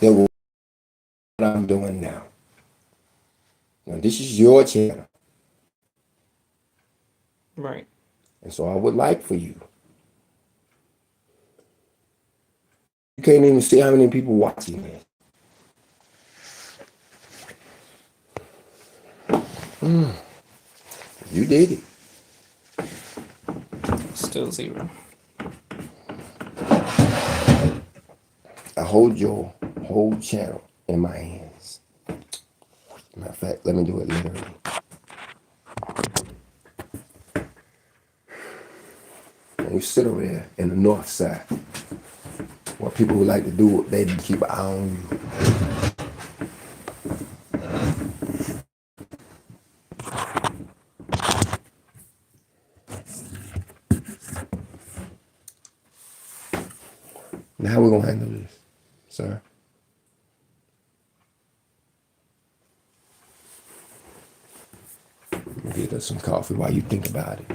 that will what I'm doing now. Now this is your channel. Right. And so I would like for you. You can't even see how many people watching this. You did it. Still zero. I hold your whole channel in my hands. Matter of fact, let me do it literally. And you sit over there in the north side where people would like to do what they do, keep an eye on you. Now how we gonna handle this, sir? Get us some coffee while you think about it.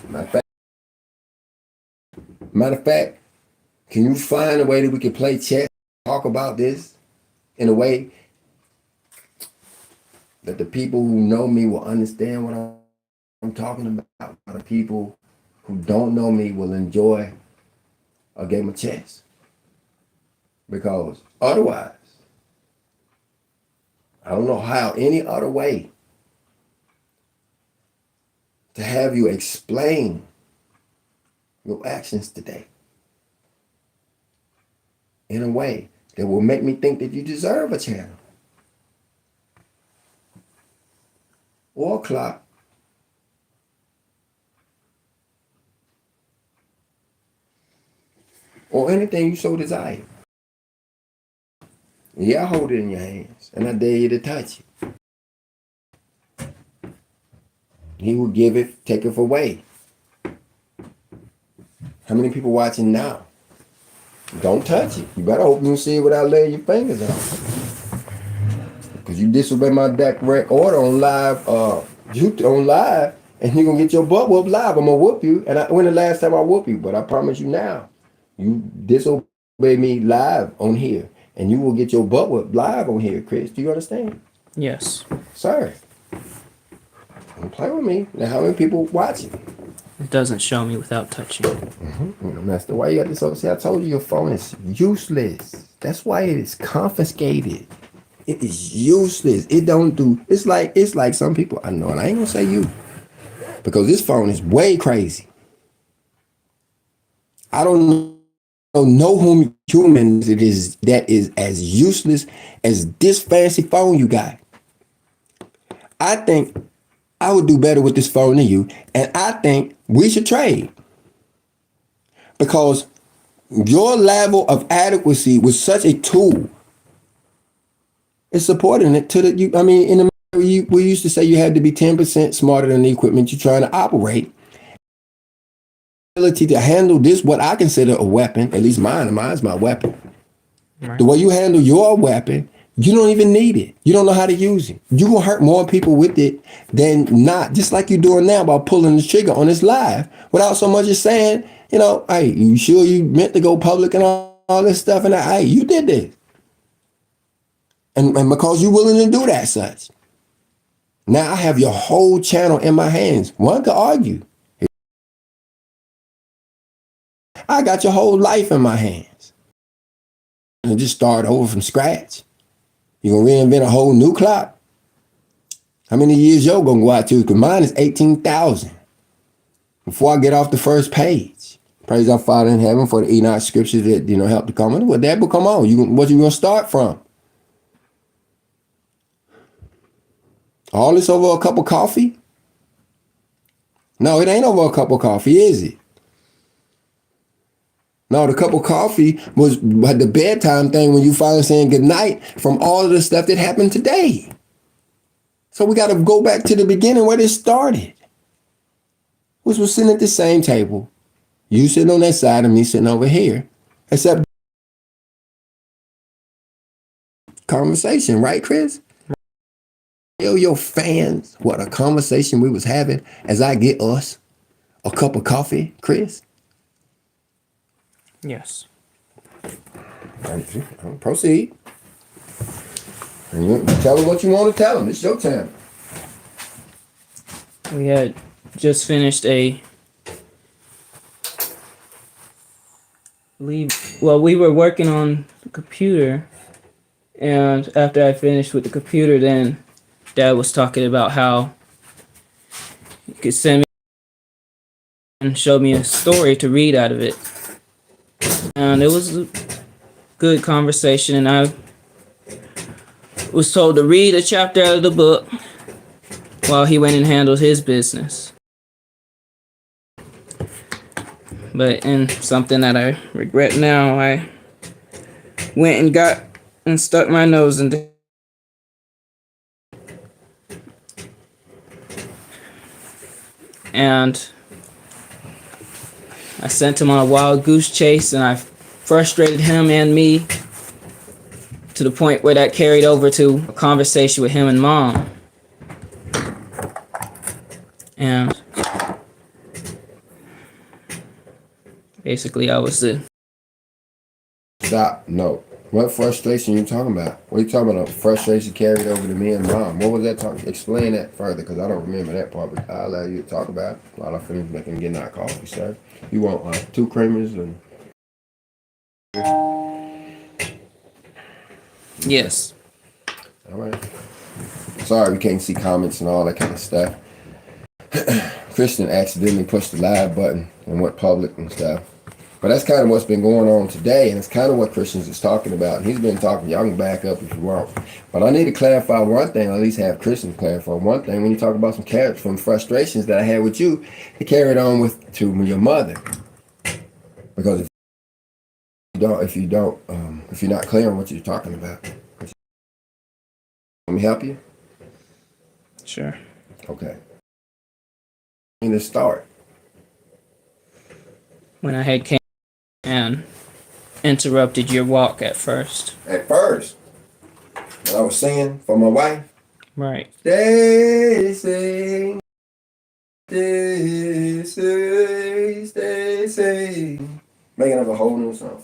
Matter of fact, matter of fact, can you find a way that we can play chess, talk about this in a way that the people who know me will understand what I'm talking about? The people who don't know me will enjoy a game of chess. Because otherwise, I don't know how any other way to have you explain your actions today in a way that will make me think that you deserve a channel or a clock or anything you so desire. Yeah, I hold it in your hands and I dare you to touch it. He will give it, take it away. How many people watching now? Don't touch it. You better hope you see it without laying your fingers on it. Because you disobey my direct order on live, and you're gonna get your butt whooped live. I'm gonna whoop you. And when the last time I whoop you? But I promise you now, you disobey me live on here, and you will get your butt whooped live on here, Chris. Do you understand? Yes. Sir, don't play with me. Now, how many people watching? It doesn't show me without touching. Master, why you got this over? See, I told you your phone is useless. That's why it is confiscated. It is useless. It don't do. It's like some people I know, and I ain't gonna say you, because this phone is way crazy. I don't know no human it is that is as useless as this fancy phone you got. I think I would do better with this phone than you, and I think we should trade because your level of adequacy with such a tool is supporting it to the. I mean, in the we used to say you had to be 10% smarter than the equipment you're trying to operate. Ability to handle this, what I consider a weapon, at least mine's my weapon. Right. The way you handle your weapon, you don't even need it. You don't know how to use it. You're going to hurt more people with it than not. Just like you're doing now by pulling the trigger on this live without so much as saying, hey, you sure you meant to go public and all this stuff? And hey, you did this. And because you're willing to do that such. Now I have your whole channel in my hands. One could argue. I got your whole life in my hands. And just start over from scratch. You're going to reinvent a whole new clock. How many years you're going to go out to? Because mine is 18,000. Before I get off the first page. Praise our Father in heaven for the Enoch scriptures that, help to come on. Well, that will come on. What you going to start from? All this over a cup of coffee? No, it ain't over a cup of coffee, is it? No, the cup of coffee was the bedtime thing when you finally saying goodnight from all of the stuff that happened today. So we got to go back to the beginning where this started. Which was sitting at the same table. You sitting on that side and me sitting over here. Except conversation, right, Chris? Tell your fans what a conversation we was having as I get us a cup of coffee, Chris. Yes. Proceed. And you tell them what you want to tell them. It's your time. We had just finished we were working on the computer, and after I finished with the computer, then Dad was talking about how he could send me and show me a story to read out of it. And it was a good conversation, and I was told to read a chapter out of the book while he went and handled his business. But in something that I regret now, I went and stuck my nose into. And I sent him on a wild goose chase, and I frustrated him and me to the point where that carried over to a conversation with him and Mom. And basically, I was the... Stop. No. What frustration you talking about? What are you talking about? Frustration carried over to me and Mom. What was that talking? Explain that further, because I don't remember that part, but I'll allow you to talk about it while I finish making getting our coffee, sir. You want 2 creamers and... Yes. All right. Sorry we can't see comments and all that kind of stuff. Christian accidentally pushed the live button and went public and stuff. But that's kind of what's been going on today, and it's kind of what Christians is talking about. And he's been talking, y'all can back up if you want. But I need to clarify one thing, or at least have Christians clarify one thing. When you talk about some frustrations that I had with you, it carried on to your mother. Because if you're not clear on what you're talking about. Let me help you? Sure. Okay. In the start. When I had came and interrupted your walk at first. At first. When I was singing for my wife. Right. Stay safe. Stay safe. Stay safe. Making up a whole new song.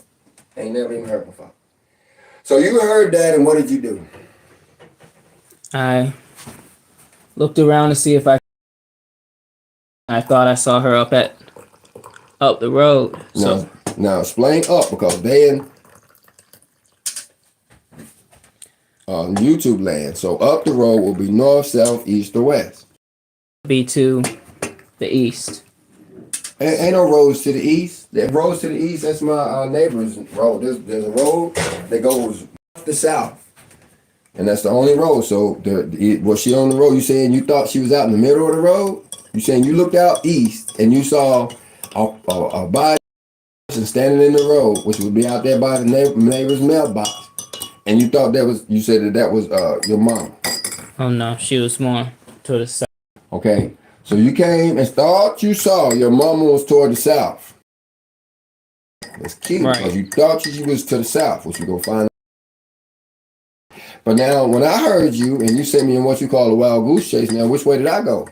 Ain't never even heard before. So you heard that, and what did you do? I looked around to see if I thought I saw her up the road. So now explain up, because then on YouTube land. So up the road will be north, south, east, or west. Be to the east. Ain't no roads to the east. The roads to the east, that's my neighbor's road. There's a road that goes north to south. And that's the only road. So was she on the road? You saying you thought she was out in the middle of the road? You saying you looked out east and you saw a body standing in the road, which would be out there by the neighbor's mailbox, and you thought you said that was your mom. Oh no, she was more to the south. Okay, so you came and thought you saw your mama was toward the south. That's cute, right? Because you thought she was to the south, which you go find out. But now, when I heard you and you sent me in what you call a wild goose chase, now which way did I go?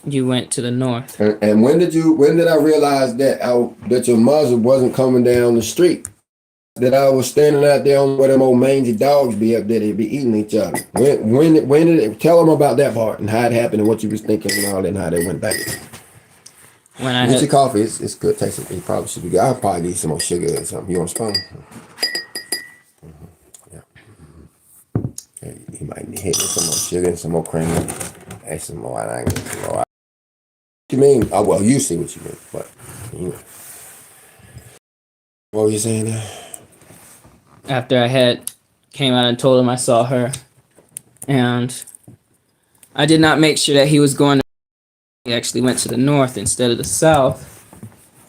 You went to the north. And when did I realize that your mother wasn't coming down the street? That I was standing out there on where them old mangy dogs be up there, they be eating each other. When did it, tell them about that part and how it happened and what you was thinking and all that and how they went back. When I get your coffee, it's good tasting. You probably should be. I'll probably need some more sugar or something. You want a spoon? Yeah. You might need some more sugar and some more cream. Add some more. I ain't some more. What you mean? Oh, well, you see what you mean, but you know. What were you saying there? After I had came out and told him I saw her, and I did not make sure that he was going to. He actually went to the north instead of the south.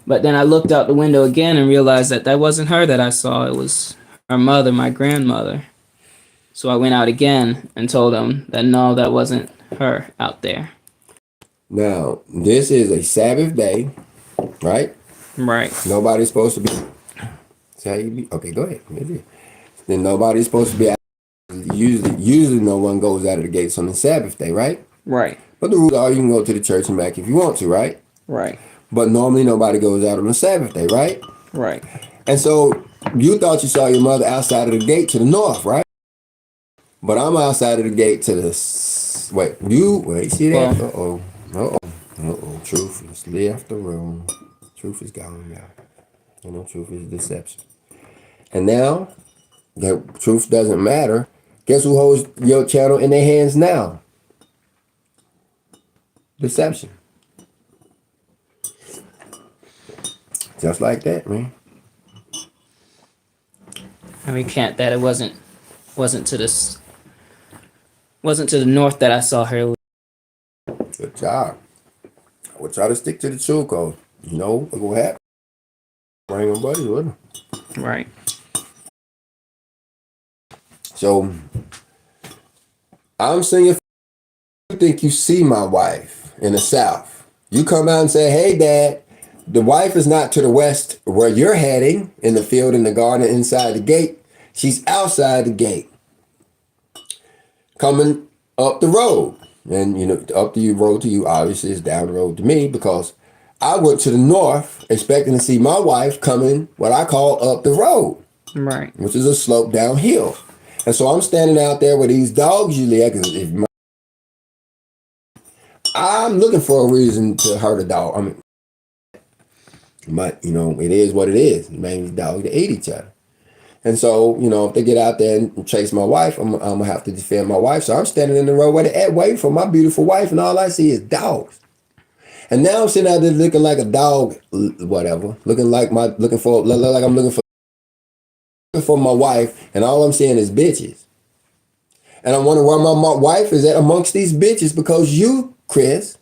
But then I looked out the window again and realized that wasn't her that I saw. It was her mother, my grandmother. So I went out again and told him that no, that wasn't her out there. Now, this is a Sabbath day, right? Right. Nobody's supposed to be. See how you be? Okay, go ahead. Maybe. Then nobody's supposed to be. Usually no one goes out of the gates on the Sabbath day, right? Right. But the rules are you can go to the church and back if you want to, right? Right. But normally nobody goes out on the Sabbath day, right? Right. And so You thought you saw your mother outside of the gate to the north, right? But I'm outside of the gate to the wait, see that? Well, Uh-oh. Uh-oh. Uh-oh. Truth has left the room. Truth is gone now. You know, truth is deception. And now that truth doesn't matter, guess who holds your channel in their hands now? Deception. Just like that, man. I recant that it wasn't to this wasn't to the north that I saw her. Good job. I would try to stick to the truth, cause you know what's gonna happen. Bring them buddies with them. Right. So I'm saying, if you think you see my wife in the south, you come out and say, "Hey, Dad, the wife is not to the west where you're heading in the field, in the garden, inside the gate. She's outside the gate, coming up the road." And you know, up the road to you obviously is down the road to me, because I went to the north expecting to see my wife coming what I call up the road, Right. which is a slope downhill. And so I'm standing out there with these dogs usually. I'm looking for a reason to hurt a dog. I mean, but you know, it is what it is. Maybe dogs to eat each other. And so, you know, if they get out there and chase my wife, I'm gonna have to defend my wife. So I'm standing in the road waiting for my beautiful wife, and all I see is dogs. And now I'm sitting out there looking like a dog, whatever, looking for my wife, and all I'm seeing is bitches. And I'm wondering where my wife is at amongst these bitches, because you, Chris,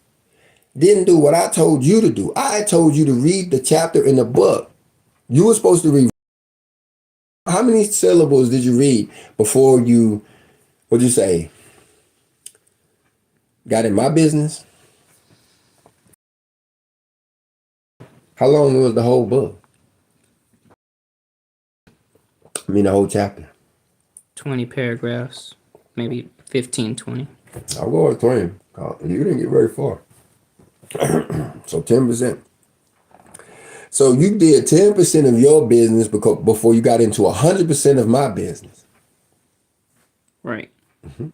didn't do what I told you to do. I told you to read the chapter in the book. You were supposed to read. How many syllables did you read before you, what'd you say, got in my business? How long was the whole book? I mean, the whole chapter. 20 paragraphs, maybe 15, 20. I'll go with 20. You didn't get very far. So 10%. So you did 10% of your business before you got into 100% of my business. Right. Mm-hmm.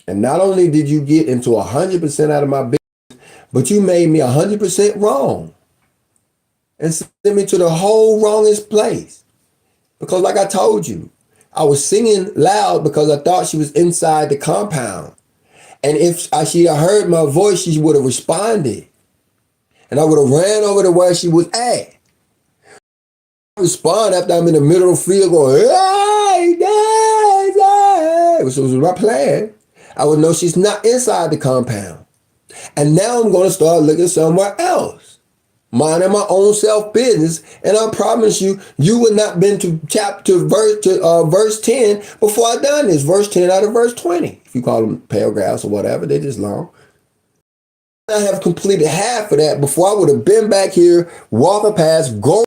And not only did you get into 100% out of my business, but you made me 100% wrong and sent me to the whole wrongest place. Because like I told you, I was singing loud because I thought she was inside the compound. And if she had heard my voice, she would have responded. And I would have ran over to where she was at. I respond after I'm in the middle of the field going, hey, Dad, Dad, which was my plan. I would know she's not inside the compound. And now I'm going to start looking somewhere else, minding my own self business. And I promise you, you would not been to verse 10 before I done this. Verse 10 out of verse 20. If you call them paragraphs or whatever, they're just long. I have completed half of that before I would have been back here, walking past, going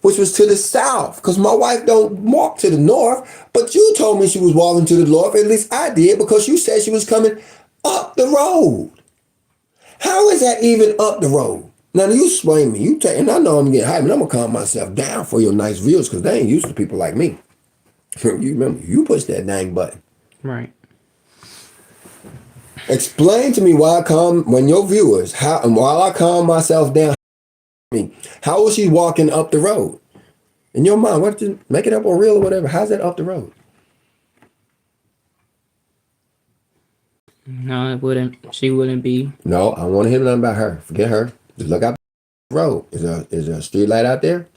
which was to the south, because my wife don't walk to the north, but you told me she was walking to the north. At least I did, because you said she was coming up the road. How is that even up the road? Now you explain me. And I know I'm getting hyped, and I'm gonna calm myself down for your nice views, because they ain't used to people like me. You remember, you push that dang button. Right. Explain to me while I calm myself down. How was she walking up the road? In your mind, what, just make it up on real or whatever? How's that up the road? No, it wouldn't. She wouldn't be. No, I don't want to hear nothing about her. Forget her. Just look out the road. Is there a street light out there?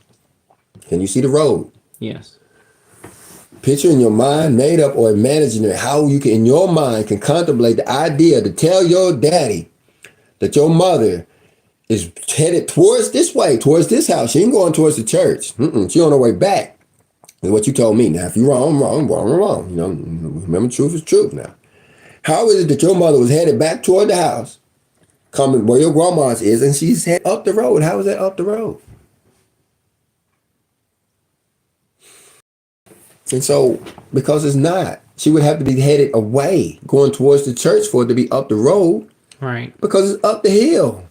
Can you see the road? Yes. Picture in your mind, made up or imagining how you can, in your mind, can contemplate the idea to tell your daddy that your mother is headed towards this way, towards this house. She ain't going towards the church. She on her way back. Is what you told me. Now, if you're wrong, wrong. You know, remember, truth is truth now. How is it that your mother was headed back toward the house, coming where your grandma's is, and she's headed up the road? How is that up the road? And so, because it's not, she would have to be headed away, going towards the church for it to be up the road. Right. Because it's up the hill.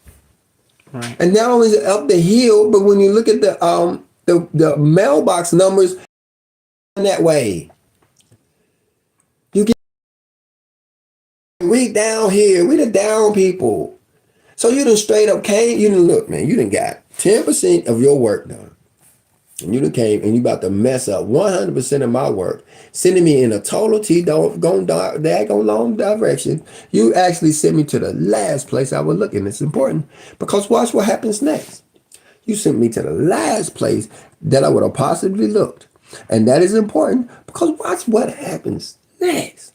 Right. And not only is it up the hill, but when you look at the mailbox numbers that way, you get we down here, we the down people. So you done straight up came, you done look, man, you done got 10% of your work done. And you done came and you about to mess up 100% of my work, sending me in a total daggone long direction. You actually sent me to the last place I would look, and it's important because watch what happens next. You sent me to the last place that I would have possibly looked. And that is important because watch what happens next.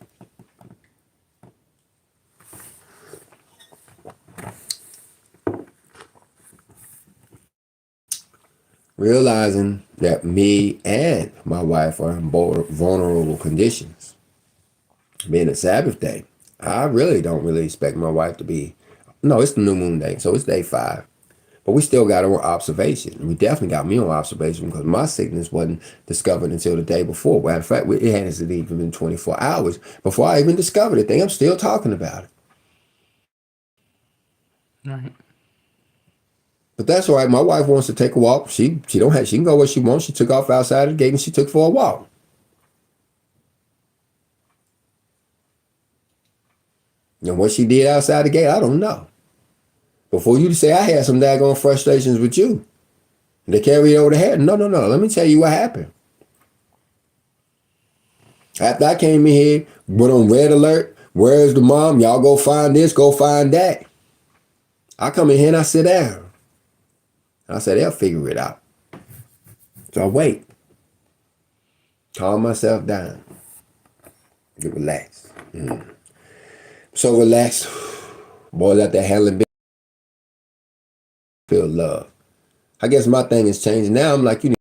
Realizing that me and my wife are in vulnerable conditions. Being a Sabbath day, I really don't really expect my wife to be. No, it's the new moon day, so it's day 5. But we still got her on observation. We definitely got me on observation because my sickness wasn't discovered until the day before. Matter of fact, it hasn't even been 24 hours before I even discovered the thing. I'm still talking about it. Right. But that's all right. My wife wants to take a walk. She can go where she wants. She took off outside the gate and she took for a walk. And what she did outside the gate, I don't know. Before you say I had some daggone frustrations with you, they carry it over the head. No. Let me tell you what happened. After I came in here, went on red alert. Where's the mom? Y'all go find this, go find that. I come in here and I sit down. I said, they'll figure it out. So I wait. Calm myself down. Get relaxed. So relaxed. Boys out there handling business. Feel love. I guess my thing is changing now. I'm like, you need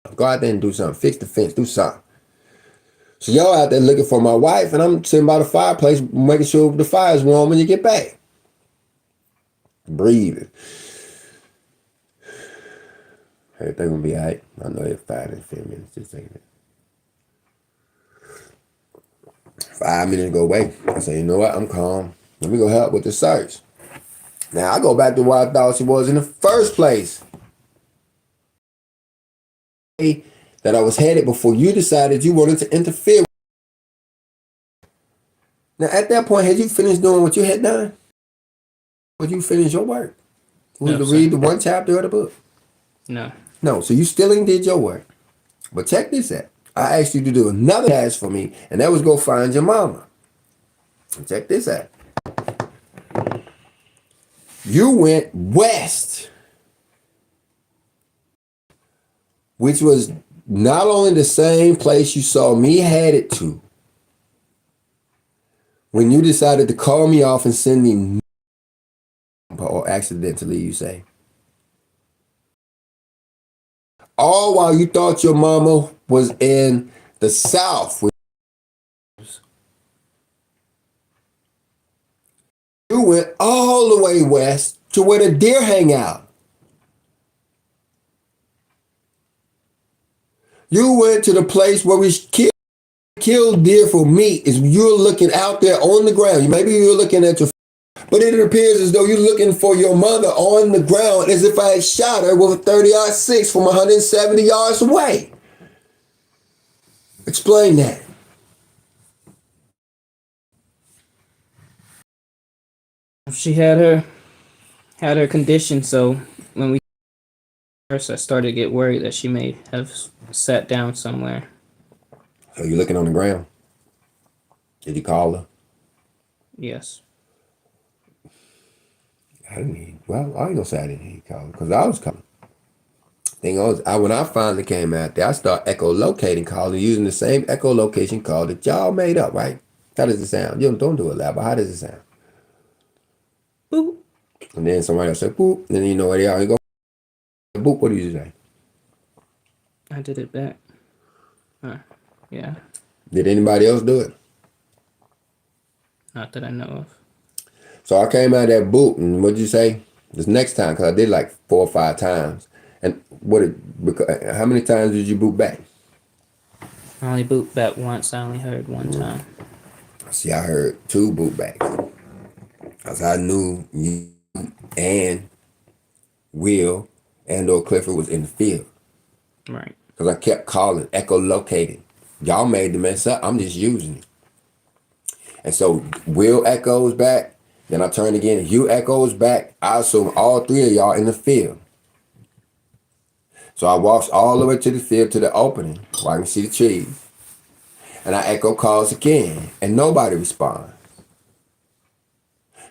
to go out there and do something. Fix the fence. Do something. So y'all out there looking for my wife, and I'm sitting by the fireplace making sure the fire's warm when you get back. Breathing. Everything will be all right. I know it's 5 and 10 minutes. Just taking it. 5 minutes go away. I say, you know what? I'm calm. Let me go help with the search. Now I go back to what I thought she was in the first place. That I was headed before you decided you wanted to interfere. Now at that point, had you finished doing what you had done? Or you finished your work? Was to read the one chapter of the book? No. So you still ain't did your work. But check this out. I asked you to do another task for me, and that was go find your mama. And check this out. You went west, which was not only the same place you saw me headed to when you decided to call me off and send me, or accidentally you say, all while you thought your mama was in the South. You went all the way west to where the deer hang out. You went to the place where we kill deer for meat. Is you're looking out there on the ground. Maybe you're looking at your, but it appears as though you're looking for your mother on the ground as if I had shot her with a 30-06 from 170 yards away. Explain that. She had her condition, so when we first, I started to get worried that she may have sat down somewhere. So you're looking on the ground. Did you call her? Yes. I didn't hear. Well, I ain't gonna say I didn't hear you call her because I was calling. Thing was, when I finally came out there, I started echolocating calling using the same echolocation call that y'all made up, right? How does it sound? You don't do it loud, but how does it sound? Boop. And then somebody else said boop. And then you know where they are. You go boop. What do you say? I did it back. Yeah. Did anybody else do it? Not that I know of. So I came out there boop, and what'd you say? This next time, because I did like 4 or 5 times. And how many times did you boop back? I only booped back once. I only heard one time. See, I heard 2 boop backs. Because I knew you and Will and or Clifford was in the field. Right. Because I kept calling, echolocating. Y'all made the mess up. I'm just using it. And so Will echoes back. Then I turn again and Hugh echoes back. I assume all three of y'all in the field. So I walks all the way to the field to the opening where I can see the trees. And I echo calls again. And nobody responds.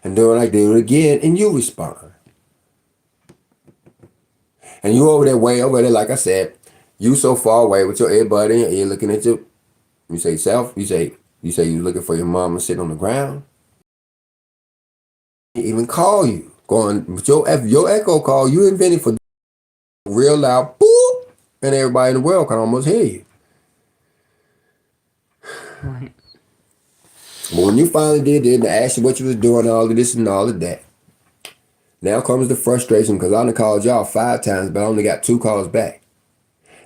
And then I do it again and you respond. And you over there, way over there, like I said, you so far away with your earbud in your ear looking at you say self, you say you looking for your mama sitting on the ground. He even call you. Going with your echo call, you invented for real loud boop, and everybody in the world can almost hear you. Right. But when you finally did it and asked you what you was doing, all of this and all of that, now comes the frustration because I done called y'all 5 times, but I only got 2 calls back.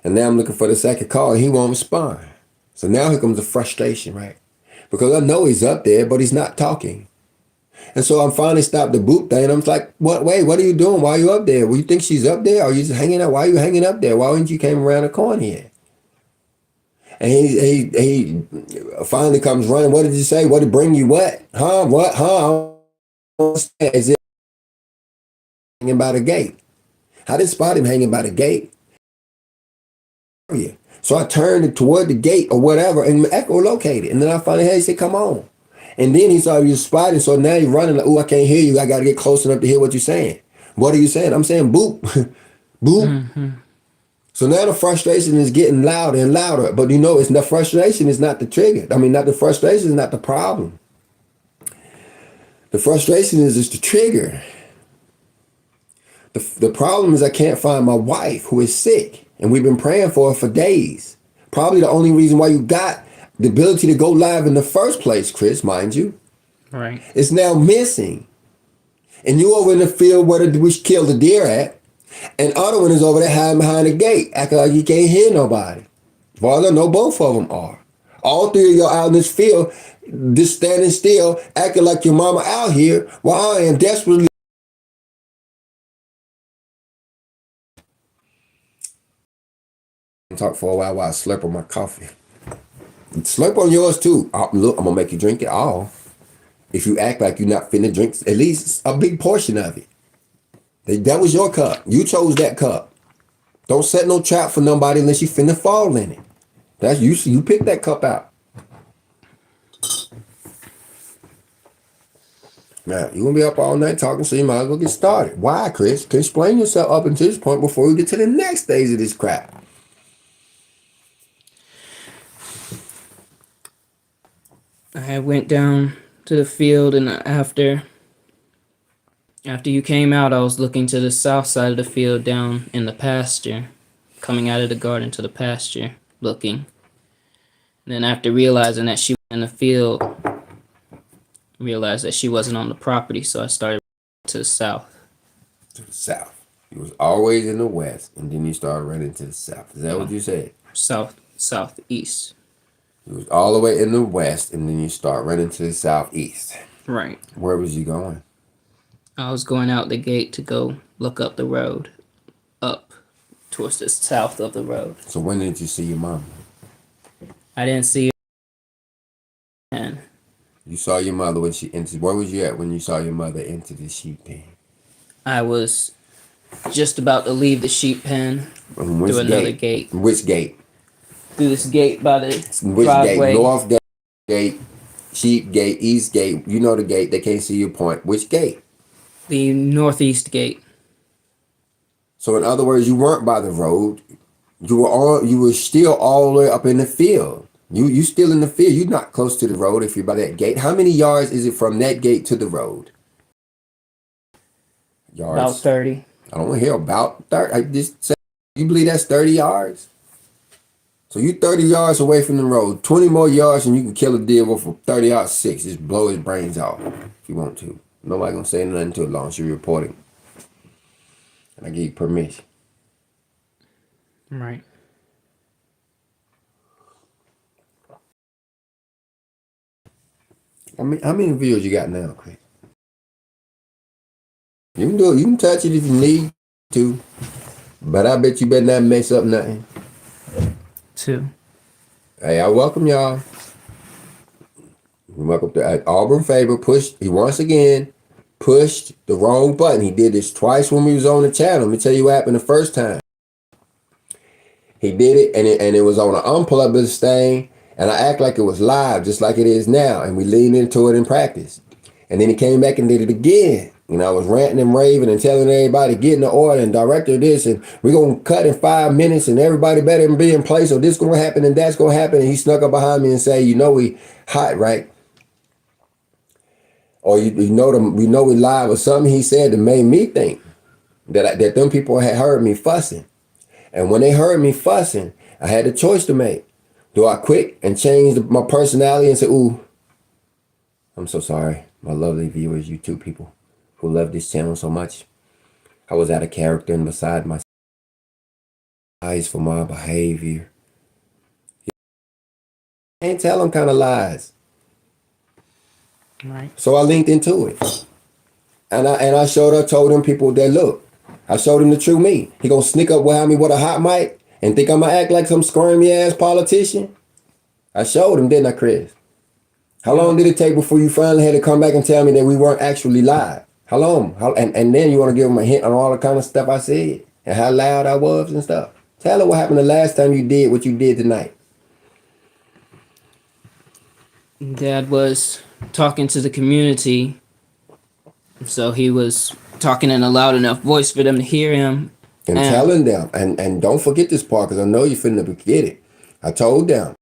And now I'm looking for the second call and he won't respond. So now here comes the frustration, right? Because I know he's up there, but he's not talking. And so I'm finally stopped the boot thing. And I'm like, what? Wait, what are you doing? Why are you up there? Well, you think she's up there? Or are you just hanging out? Why are you hanging up there? Why wouldn't you came around the corner here? And he finally comes running. What did you say? What did bring you what? Huh? What? Huh? Is it hanging by the gate? I didn't spot him hanging by the gate. So I turned toward the gate or whatever and echolocated. And then I finally had he said, come on. And then he saw you spotting. So now you're running like, oh, I can't hear you. I got to get close enough to hear what you're saying. What are you saying? I'm saying boop. Boop. Mm-hmm. So now the frustration is getting louder and louder. But you know, the frustration is not the trigger. I mean, not the frustration is not the problem. The frustration is just the trigger. The problem is I can't find my wife who is sick. And we've been praying for her for days. Probably the only reason why you got the ability to go live in the first place, Chris, mind you. Right. It's now missing. And you over in the field where we killed the deer at. And other one is over there hiding behind the gate, acting like you can't hear nobody. As far as I know, both of them are. All three of y'all out in this field, just standing still, acting like your mama out here, while I am desperately. Talk for a while I slurp on my coffee. Slurp on yours too. Look, I'm gonna make you drink it all. If you act like you're not finna drink at least a big portion of it. That was your cup. You chose that cup. Don't set no trap for nobody unless you finna fall in it. That's you. You pick that cup out. Now you gonna be up all night talking, so you might as well get started. Why, Chris? Can explain yourself up until this point before we get to the next stage of this crap. I went down to the field, and after you came out, I was looking to the south side of the field down in the pasture, coming out of the garden to the pasture, looking. And then after realizing that she was in the field, realized that she wasn't on the property, so I started to the south. To the south. You was always in the west, and then you started running to the south. Is that what you said? Southeast. You was all the way in the west, and then you start running to the southeast. Right. Where was you going? I was going out the gate to go look up the road, up towards the south of the road. So when did you see your mom? I didn't see her. And You saw your mother when she entered. Where was you at when you saw your mother enter the sheep pen? I was just about to leave the sheep pen through another gate. Which gate? Through this gate by the Which driveway. Gate? North gate, sheep gate, east gate. You know the gate. They can't see your point. Which gate? The northeast gate. So in other words, you weren't by the road. You were still all the way up in the field. You still in the field. You're not close to the road if you're by that gate. How many yards is it from that gate to the road? Yards. About 30. I don't want to hear about 30. I just say, you believe that's 30 yards? So you 30 yards away from the road. 20 more yards and you can kill a deer with a 30 out 6. Just blow his brains out if you want to. Nobody gonna say nothing to it long as you're reporting. And I give you permission. Right. How many views you got now, Chris? You can do it. You can touch it if you need. too. But I bet you better not mess up nothing. 2. Hey, I welcome y'all. Welcome to Auburn Faber. He once again pushed the wrong button. He did this twice when we was on the channel. Let me tell you what happened the first time. He did it, and it was on an unpublished thing, and I act like it was live, just like it is now, and we leaned into it in practice. And then he came back and did it again. You know, I was ranting and raving and telling everybody, get in the order and director this, and we're going to cut in 5 minutes, and everybody better be in place, or this going to happen, and that's going to happen. And he snuck up behind me and say, you know we hot, right? Or we know we live, or something he said that made me think that them people had heard me fussing. And when they heard me fussing, I had a choice to make. Do I quit and change my personality and say, ooh, I'm so sorry, my lovely viewers, you two people who love this channel so much. I was out of character and beside my eyes for my behavior. I ain't tell them kind of lies. Right. So I linked into it. And I told them people that, look, I showed him the true me. He gonna sneak up behind me with a hot mic and think I'm gonna act like some squirmy ass politician? I showed him, didn't I, Chris? How long did it take before you finally had to come back and tell me that we weren't actually live? How long? And then you want to give him a hint on all the kind of stuff I said and how loud I was and stuff. Tell her what happened the last time you did what you did tonight. Dad was talking to the community, so he was talking in a loud enough voice for them to hear him. And telling them, and don't forget this part, because I know you're finna forget it. I told them,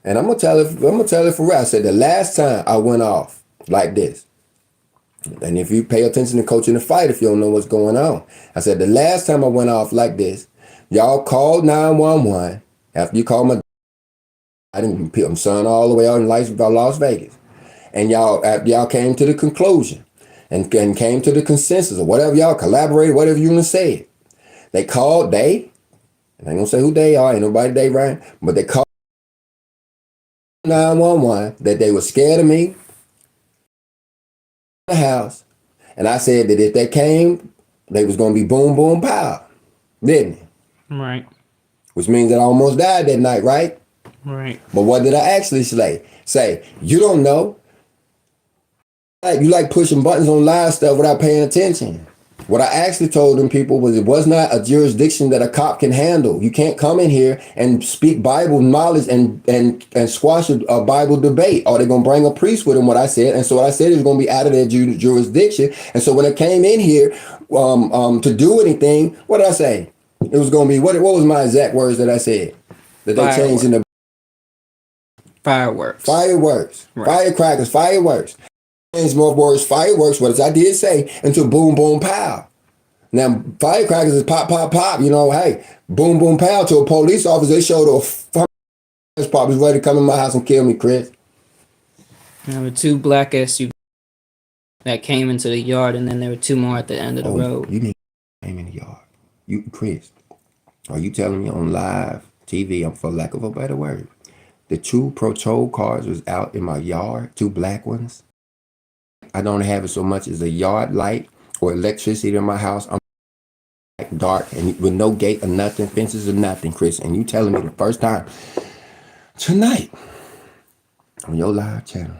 and I'm gonna tell it for real. I said the last time I went off like this, and if you pay attention to Coaching the Fight, if you don't know what's going on, I said the last time I went off like this, y'all called 911 after you called my son all the way out in Las Vegas, and y'all came to the conclusion and came to the consensus or whatever y'all collaborated, whatever you want to say it. They called, and I ain't gonna say who they are, ain't nobody they right, but they called 911 that they were scared of me in the house, and I said that if they came, they was gonna be boom, boom, pow, didn't it? Right. Which means that I almost died that night, right? Right. But what did I actually say? You don't know. You like pushing buttons on live stuff without paying attention. What I actually told them people was it was not a jurisdiction that a cop can handle. You can't come in here and speak Bible knowledge and squash a Bible debate. Or they're going to bring a priest with them, what I said. And so what I said is going to be out of their jurisdiction. And so when I came in here to do anything, what did I say? It was going to be, what was my exact words that I said? That they changed in the fireworks. Right. Firecrackers, fireworks. Change more words, fireworks, what I did say, into boom, boom, pow. Now, firecrackers is pop, pop, pop. You know, hey, boom, boom, pow to a police officer. They showed a probably ready to come in my house and kill me, Chris. There were 2 black SUVs that came into the yard, and then there were 2 more at the end of the road. You mean came in the yard? You, Chris, are you telling me on live TV, for lack of a better word, the 2 patrol cars was out in my yard, 2 black ones? I don't have it so much as a yard light or electricity in my house. I'm dark and with no gate or nothing, fences or nothing, Chris. And you telling me the first time tonight on your live channel,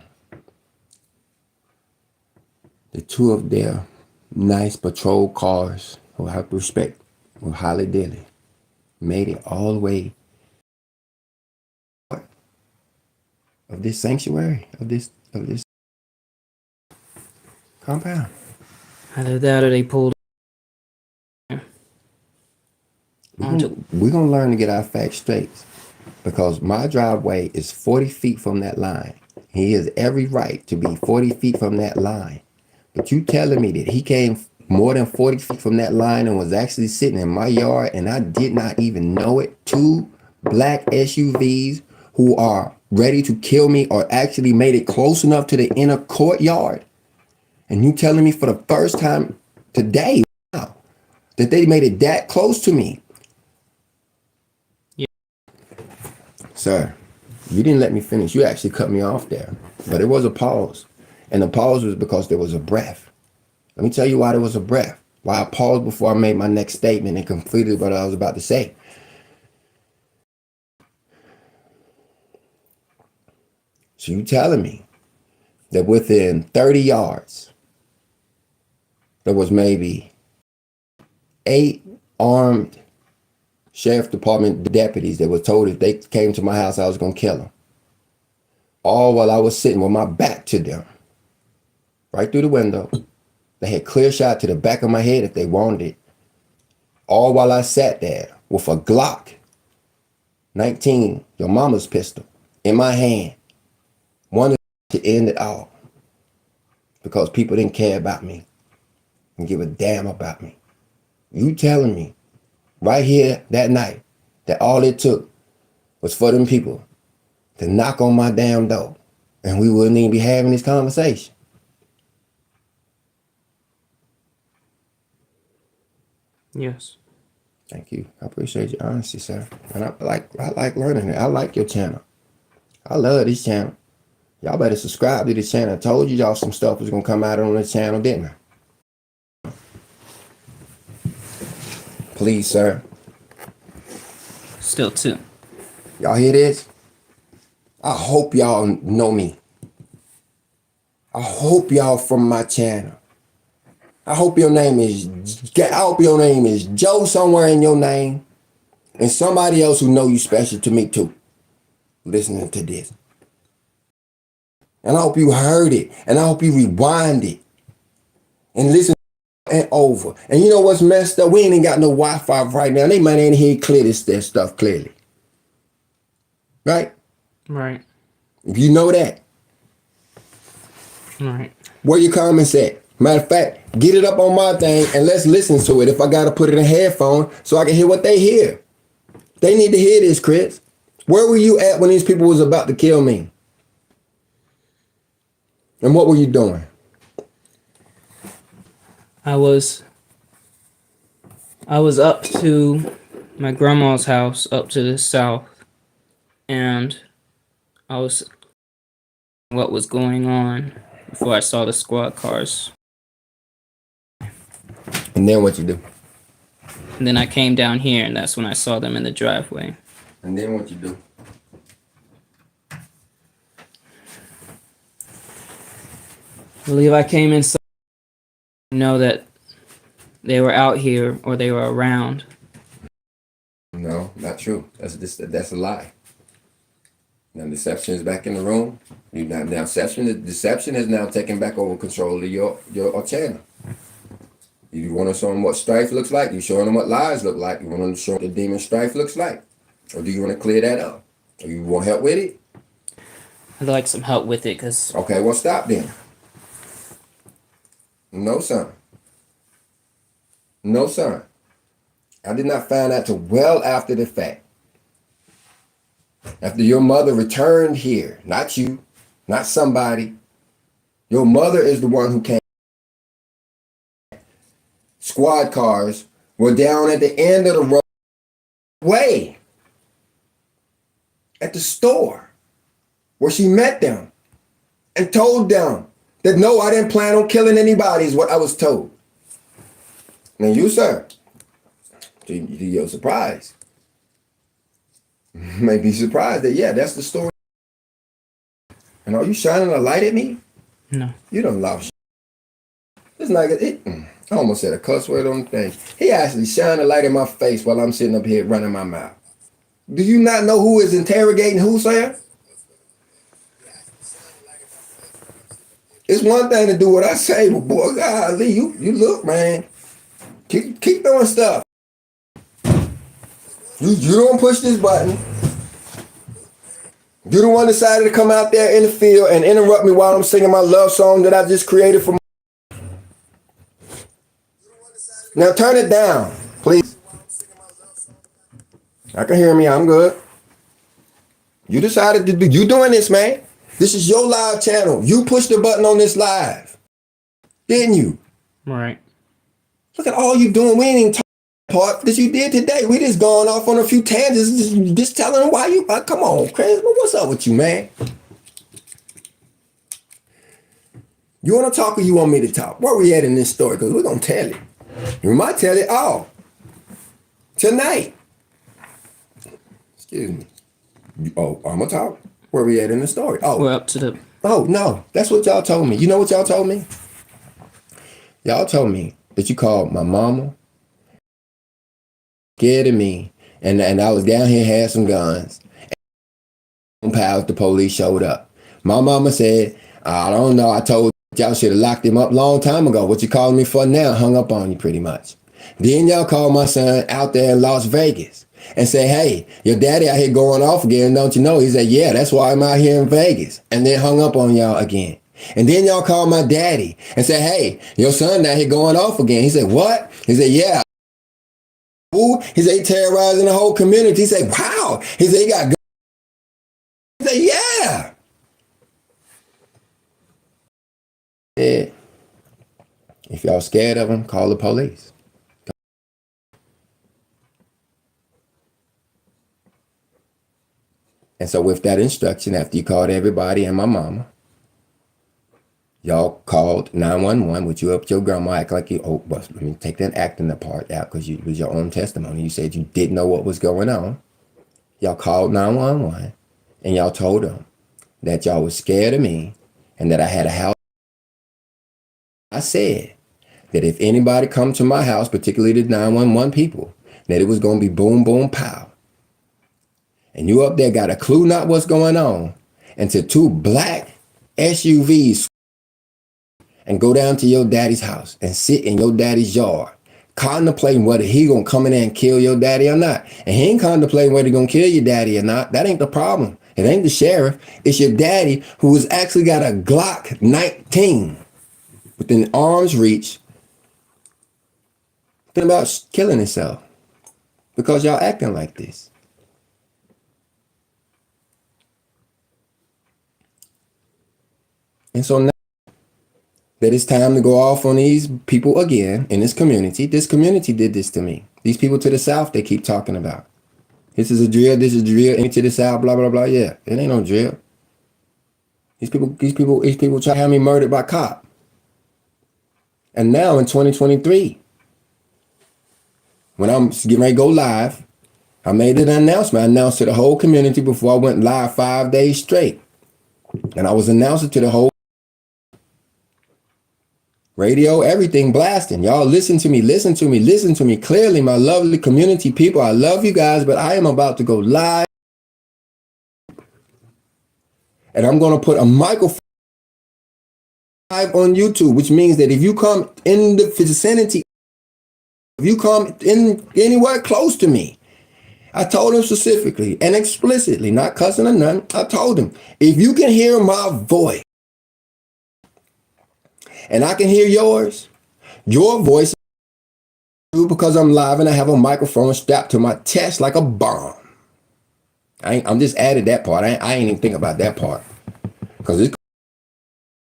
the 2 of their nice patrol cars, who I have respect, were highly deadly, made it all the way of this sanctuary, of this compound. Either that or they pulled. We're going to learn to get our facts straight, because my driveway is 40 feet from that line. He has every right to be 40 feet from that line. But you telling me that he came more than 40 feet from that line and was actually sitting in my yard and I did not even know it? 2 black SUVs who are ready to kill me or actually made it close enough to the inner courtyard. And you telling me for the first time today, wow, that they made it that close to me. Yeah. Sir, you didn't let me finish. You actually cut me off there. But there was a pause. And the pause was because there was a breath. Let me tell you why there was a breath. Why I paused before I made my next statement and completed what I was about to say. So you telling me that within 30 yards, there was maybe 8 armed sheriff department deputies that were told if they came to my house, I was going to kill them. All while I was sitting with my back to them, right through the window. They had clear shot to the back of my head if they wanted it. All while I sat there with a Glock 19, your mama's pistol, in my hand, wanted to end it all because people didn't care about me and give a damn about me. You telling me right here that night that all it took was for them people to knock on my damn door and we wouldn't even be having this conversation? Yes. Thank you. I appreciate your honesty, sir. And I like learning it. I like your channel. I love this channel. Y'all better subscribe to this channel. I told you y'all some stuff was gonna come out on this channel, didn't I? Please, sir. Still 2. Y'all hear this? I hope y'all know me. I hope y'all from my channel. I hope your name is Joe somewhere in your name. And somebody else who know you special to me too. Listening to this. And I hope you heard it. And I hope you rewind it. And listen and over. And you know what's messed up? We ain't even got no Wi-Fi right now. They might ain't hear clear this stuff clearly. Right? Right. If you know that. Right. Where your comments at? Matter of fact, get it up on my thing and let's listen to it. If I gotta put it in a headphone so I can hear what they hear. They need to hear this, Chris. Where were you at when these people was about to kill me? And what were you doing? I was up to my grandma's house up to the south, and I was what was going on before I saw the squad cars. And then what you do? And then I came down here, and that's when I saw them in the driveway. And then what you do? I believe I came inside to know that they were out here or they were around. No, not true. That's a lie. Now deception is back in the room. Deception has now taken back over control of your channel. You want to show them what strife looks like? You showing them what lies look like? You want them to show them what the demon strife looks like? Or do you want to clear that up? Or you want help with it? I'd like some help with it, because... Okay, well stop then. No, son. No, son. I did not find out till well after the fact. After your mother returned here, not you, not somebody. Your mother is the one who came. Squad cars were down at the end of the road way at the store where she met them and told them that no, I didn't plan on killing anybody is what I was told. Now you, sir, to your surprise, may be surprised that, yeah, that's the story. And are you shining a light at me? No. You done lost. It's like I almost said a cuss word on the thing. He actually shined a light in my face while I'm sitting up here running my mouth. Do you not know who is interrogating who, sir? It's one thing to do what I say, but boy, golly, you look, man. Keep doing stuff. You don't push this button. You're the one decided to come out there in the field and interrupt me while I'm singing my love song that I just created for. Now turn it down, please. I can hear me. I'm good. You decided to do. You doing this, man? This is your live channel. You pushed the button on this live, didn't you? Right. Look at all you doing. We ain't even talking part that you did today. We just going off on a few tangents, just telling them why you. Come on, Chris. What's up with you, man? You want to talk or you want me to talk? Where we at in this story? Because we're gonna tell it. We might tell it all tonight. Excuse me. Oh, I'm gonna talk. Where we at in the story? We're up to the. Oh no, that's what y'all told me. You know what y'all told me? Y'all told me that you called my mama, scared of me, and I was down here had some guns. And pals, the police showed up. My mama said, I don't know. I told y'all should have locked him up long time ago. What you calling me for now? Hung up on you pretty much. Then y'all called my son out there in Las Vegas and say, hey, your daddy out here going off again, don't you know? He said, yeah, that's why I'm out here in Vegas. And then hung up on y'all again. And then y'all called my daddy and said, hey, your son out here going off again. He said, what? He said, yeah. Ooh. He said, he terrorizing the whole community. He said, wow. He said, he got guns. He said, yeah. Yeah. If y'all scared of him, call the police. And so with that instruction, after you called everybody and my mama, y'all called 911, which you up to your grandma, act like you, oh, but let me take that acting part out because it was your own testimony. You said you didn't know what was going on. Y'all called 911 and y'all told them that y'all was scared of me and that I had a house. I said that if anybody come to my house, particularly the 911 people, that it was going to be boom, boom, pow. And you up there got a clue not what's going on until two black SUVs and go down to your daddy's house and sit in your daddy's yard, contemplating whether he gonna come in there and kill your daddy or not. And he ain't contemplating whether he gonna kill your daddy or not. That ain't the problem. It ain't the sheriff. It's your daddy who has actually got a Glock 19 within arm's reach, thinking about killing himself because y'all acting like this. And so now that it's time to go off on these people again in this community did this to me. These people to the south, they keep talking about. This is a drill, ain't to the south, blah, blah, blah. Yeah, it ain't no drill. These people try to have me murdered by cop. And now in 2023, when I'm getting ready to go live, I made an announcement. I announced to the whole community before I went live 5 days straight. And I was announcing to the whole radio, everything blasting. Y'all listen to me clearly, my lovely community people. I love you guys, but I am about to go live. And I'm going to put a microphone live on YouTube, which means that if you come in the vicinity, if you come in anywhere close to me, I told him specifically and explicitly, not cussing or nothing. I told him, if you can hear my voice and I can hear yours, your voice, because I'm live and I have a microphone strapped to my chest like a bomb. I'm just added that part. I ain't even think about that part because it's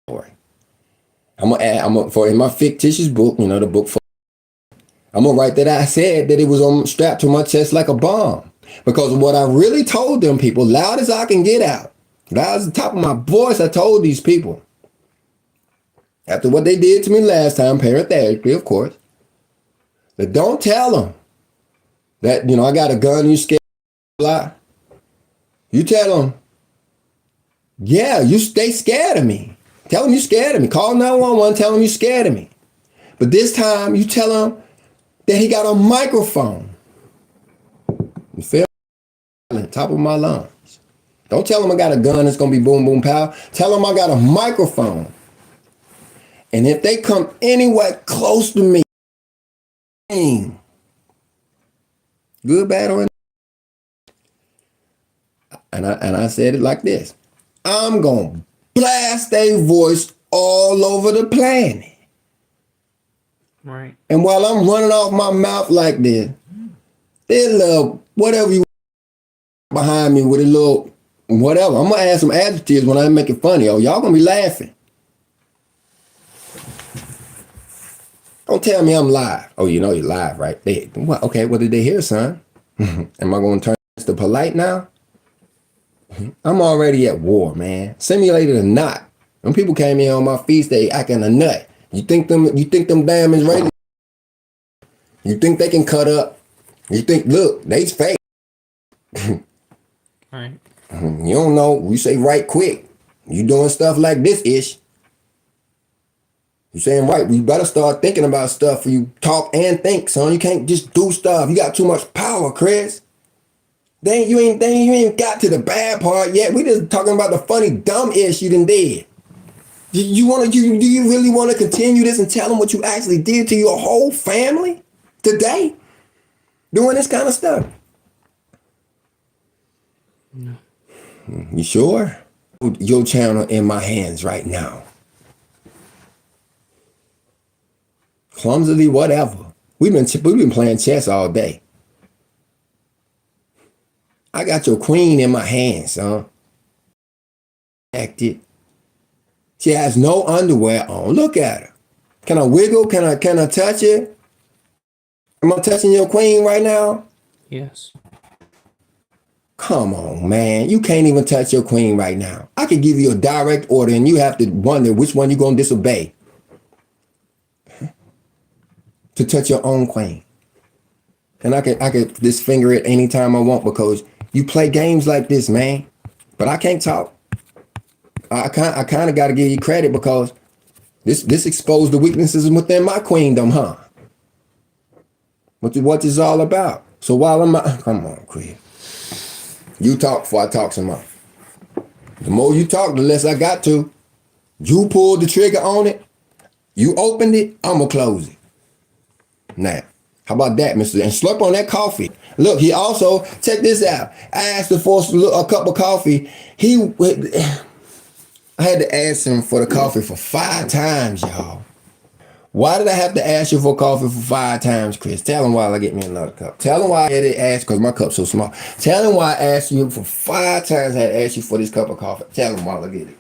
story. I'm gonna add. For in my fictitious book, the book for. I'm gonna write that I said that it was strapped to my chest like a bomb because what I really told them people, loud as I can get out, loud as the top of my voice, I told these people. After what they did to me last time, parenthetically, of course, that don't tell them that, I got a gun, you scared, blah. You tell them, yeah, you stay scared of me. Tell them you scared of me. Call 911, tell them you scared of me. But this time, you tell them that he got a microphone. You feel me? Top of my lungs. Don't tell them I got a gun that's going to be boom, boom, pow. Tell them I got a microphone. And if they come anywhere close to me, good, bad, or and I said it like this. I'm going to blast their voice all over the planet. Right. And while I'm running off my mouth like this, they love whatever you behind me with a little whatever. I'm going to add some adjectives when I make it funny. Oh, y'all going to be laughing. Don't tell me I'm live. Oh, you're live, right? Okay, what did they hear, son? Am I going to turn this to polite now? I'm already at war, man. Simulated or not. When people came in on my feast, they acting a nut. You think them diamonds ready? You think they can cut up? You think, look, they's fake. Right. You don't know. We say right quick. You doing stuff like this ish. You saying right. We better start thinking about stuff for you talk and think, son. You can't just do stuff. You got too much power, Chris. You ain't got to the bad part yet. We just talking about the funny dumb ish you done did. Do you really want to continue this and tell them what you actually did to your whole family today? Doing this kind of stuff? No. You sure? Your channel in my hands right now. Clumsily, whatever. We've been playing chess all day. I got your queen in my hands, son. Acted. She has no underwear on. Look at her. Can I wiggle? Can I touch it? Am I touching your queen right now? Yes. Come on, man. You can't even touch your queen right now. I could give you a direct order and you have to wonder which one you're going to disobey. To touch your own queen. And I could just finger it anytime I want because you play games like this, man. But I can't talk. I kind of got to give you credit because this exposed the weaknesses within my queendom, huh? What this all about? So while come on, Chris. You talk before I talk some more. The more you talk, the less I got to. You pulled the trigger on it. You opened it. I'ma close it. Now, how about that, mister? And slurp on that coffee. Look, he also, check this out. I asked him for a cup of coffee. I had to ask him for the coffee for 5 times, y'all. Why did I have to ask you for coffee for 5 times, Chris? Tell him why I get me another cup. Tell him why I had to ask, because my cup's so small. Tell him why I asked you for 5 times I had to ask you for this cup of coffee. Tell him why I get it.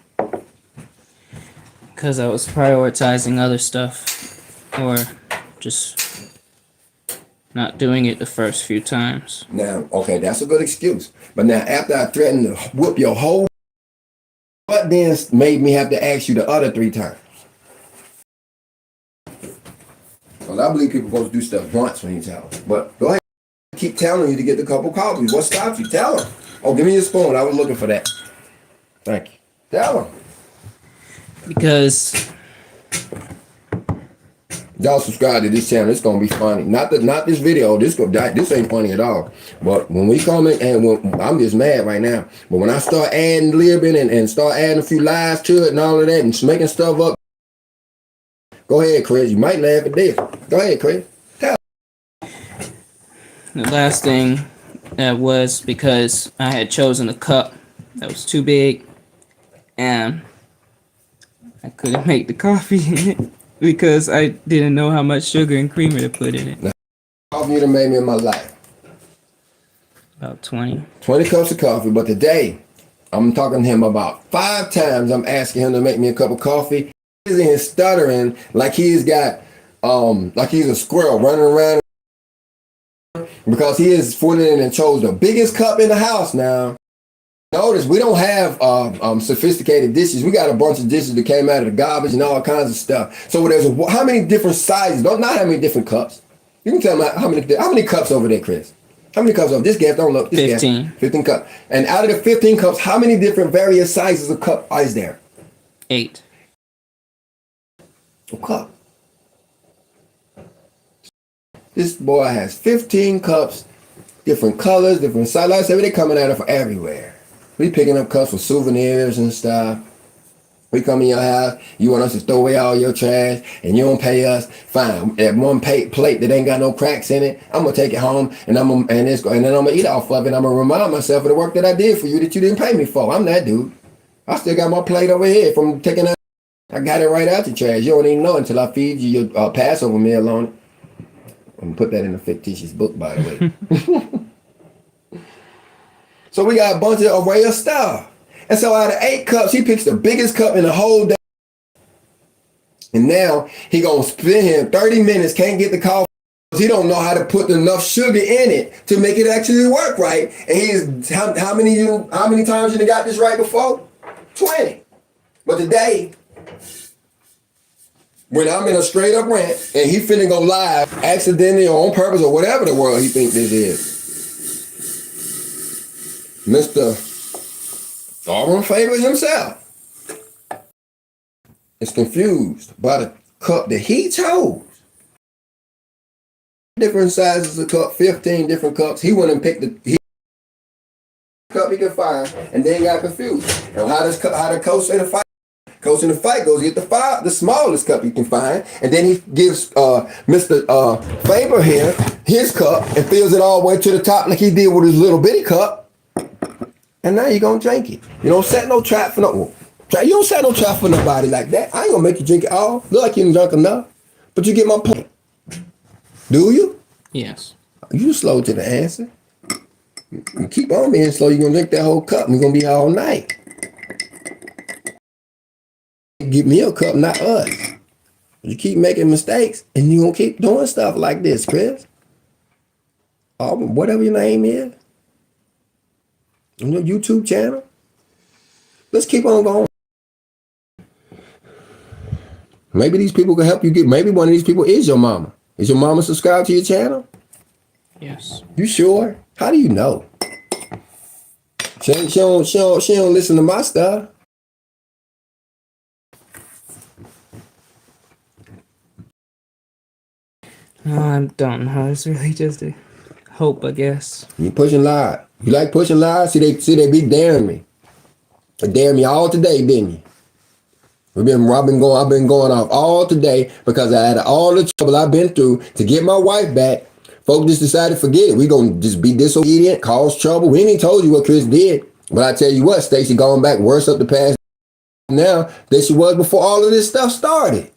Because I was prioritizing other stuff. Or just not doing it the first few times. Now, okay, that's a good excuse. But now, after I threatened to whoop your whole, what then made me have to ask you the other 3 times? Because I believe people supposed to do stuff once when you tell them. But go ahead. Keep telling you to get the cup of coffee. What stops you? Tell them. Oh, give me your spoon. I was looking for that. Thank you. Tell them. Because y'all subscribe to this channel. It's gonna be funny. Not this video. This ain't funny at all. But when we come in, and I'm just mad right now. But when I start adding living and start adding a few lies to it and all of that and making stuff up, go ahead, Chris. You might laugh at this. Go ahead, Chris. Tell. the last thing that was because I had chosen a cup that was too big and I couldn't make the coffee in it because I didn't know how much sugar and creamer to put in it. Now, coffee you done made me in my life. About 20. 20 cups of coffee. But today, I'm talking to him about 5 times. I'm asking him to make me a cup of coffee. He's in here stuttering like he's got, like he's a squirrel running around because he is fooling in and chose the biggest cup in the house now. Notice we don't have sophisticated dishes. We got a bunch of dishes that came out of the garbage and all kinds of stuff. So there's how many different sizes? Not how many different cups. You can tell me how many cups over there, Chris? How many cups over this gas? Don't look. This 15. Gas, 15 cups. And out of the 15 cups, how many different various sizes of cup is there? 8. A cup. This boy has 15 cups, different colors, different sizes. Like I said, they coming at it from everywhere. We picking up cups for souvenirs and stuff. We come in your house, you want us to throw away all your trash, and you don't pay us. Fine, that one plate that ain't got no cracks in it, I'm gonna take it home, and then I'm gonna eat off of it. I'm gonna remind myself of the work that I did for you that you didn't pay me for. I'm that dude. I still got my plate over here from taking out. I got it right out the trash. You don't even know until I feed you your Passover meal on it. I'm gonna put that in a fictitious book, by the way. So we got a bunch of array of stuff. And so out of 8 cups, he picks the biggest cup in the whole day. And now he gonna spend him 30 minutes, can't get the coffee. He don't know how to put enough sugar in it to make it actually work right. And he's how many times you got this right before? 20. But today, when I'm in a straight up rant and he finna go live accidentally or on purpose or whatever the world he think this is. Mr. Auburn Favor himself is confused by the cup that he chose. Different sizes of cup, 15 different cups. He went and picked the cup he could find and then got confused. And how the coach in the fight? Coach in the fight goes get the smallest cup you can find, and then he gives Mr. Faber here his cup and fills it all the way to the top like he did with his little bitty cup. And now you're gonna drink it. You don't set no trap for no. You don't set no trap for nobody like that. I ain't gonna make you drink it all. Look like you didn't drink enough, but you get my point. Do you? Yes. You slow to the answer. You keep on being slow, you're gonna drink that whole cup. We're gonna be here all night. Give me a cup, not us. You keep making mistakes, and you gonna keep doing stuff like this, Chris. Whatever your name is, on your YouTube channel. Let's keep on going. Maybe these people can help you get. Maybe one of these people is your mama. Is your mama subscribed to your channel? Yes. You sure? How do you know? She don't listen to my stuff. I don't know. It's really just a hope, I guess. You pushing lies. You like pushing lies? See they be daring me. They dared me all today, didn't you? I've been going off all today because I had all the trouble I've been through to get my wife back. Folks just decided to forget it. We gonna just be disobedient, cause trouble. We ain't even told you what Chris did. But I tell you what, Stacey going back worse up the past now than she was before all of this stuff started.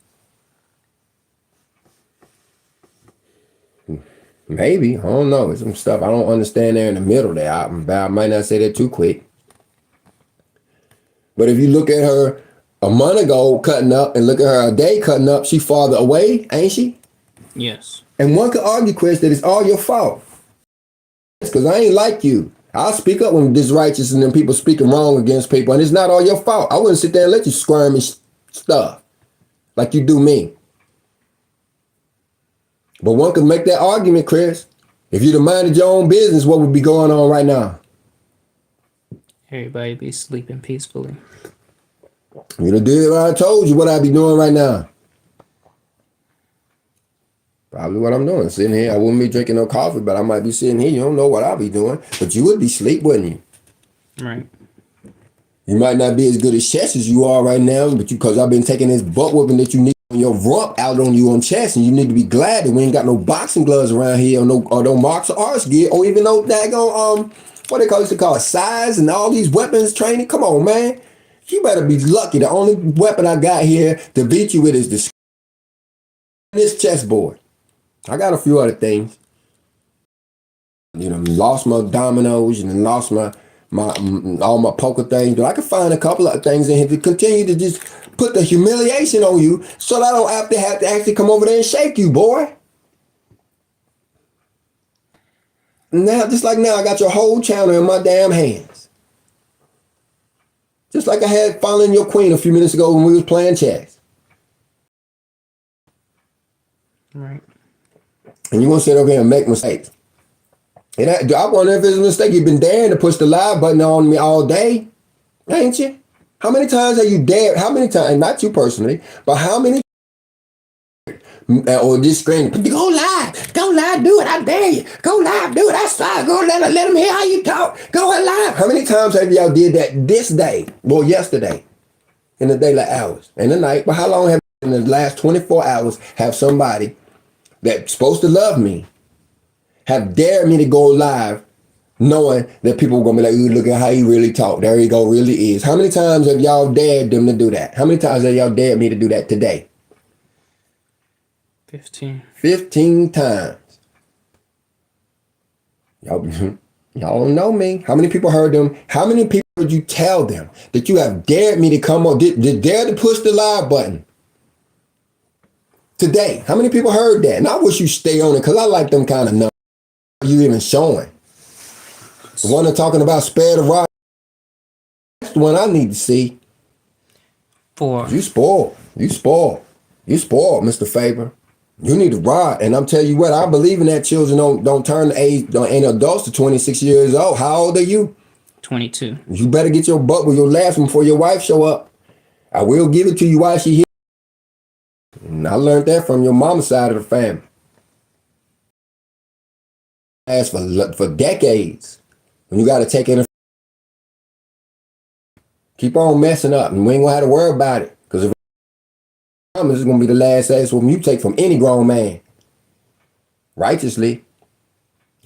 Maybe, I don't know. It's some stuff I don't understand there in the middle there. I might not say that too quick. But if you look at her a month ago cutting up and look at her a day cutting up, she farther away, ain't she? Yes. And one could argue, Chris, that it's all your fault. It's because I ain't like you. I'll speak up when this righteous and then people speaking wrong against people, and it's not all your fault. I wouldn't sit there and let you squirm and stuff like you do me. But one could make that argument, Chris. If you'd have minded your own business, what would be going on right now? Everybody be sleeping peacefully. You'd have did what I told you what I'd be doing right now. Probably what I'm doing. Sitting here. I wouldn't be drinking no coffee, but I might be sitting here. You don't know what I'll be doing. But you would be asleep, wouldn't you? Right. You might not be as good as chess as you are right now, but because I've been taking this butt whooping that you need on your rump out on you on chess, and you need to be glad that we ain't got no boxing gloves around here or no martial arts gear or even no daggone what they used to call it, size and all these weapons training. Come on, man. You better be lucky. The only weapon I got here to beat you with is this chessboard. I got a few other things. You know, lost my dominoes and lost my all my poker things, but I can find a couple of things in here to continue to just put the humiliation on you so that I don't have to actually come over there and shake you, boy. Now, just like now, I got your whole channel in my damn hands. Just like I had following your queen a few minutes ago when we was playing chess. Right. And you're going to sit over here and make mistakes. And I wonder if it's a mistake. You've been daring to push the live button on me all day, ain't you? How many times have you dared? How many times? Not you personally, but how many? Or just screaming, go live, do it, I dare you. Go live, do it, I saw. Go let them hear how you talk. Go live. How many times have y'all did that this day? Well, yesterday, in the daylight hours, in the night. But how long have in the last 24 hours have somebody that's supposed to love me have dared me to go live knowing that people are going to be like, ooh, look at how he really talk. There he go, really is. How many times have y'all dared them to do that? How many times have y'all dared me to do that today? 15. 15 times. Y'all don't know me. How many people heard them? How many people would you tell them that you have dared me to come on, dare to push the live button? Today, how many people heard that? And I wish you stay on it because I like them kind of numbers. You even showing. The one that's talking about spare the rod. That's the one I need to see. 4. You spoiled. You spoiled. You spoiled, Mr. Faber. You need to ride. And I'm telling you what, I believe in that children don't turn the age, ain't adults to 26 years old. How old are you? 22. You better get your butt with your last one before your wife show up. I will give it to you while she here. And I learned that from your mama's side of the family. Last for decades. When you got to take in, keep on messing up, and we ain't gonna have to worry about it. Because if this is gonna be the last ass whooping you take from any grown man, righteously.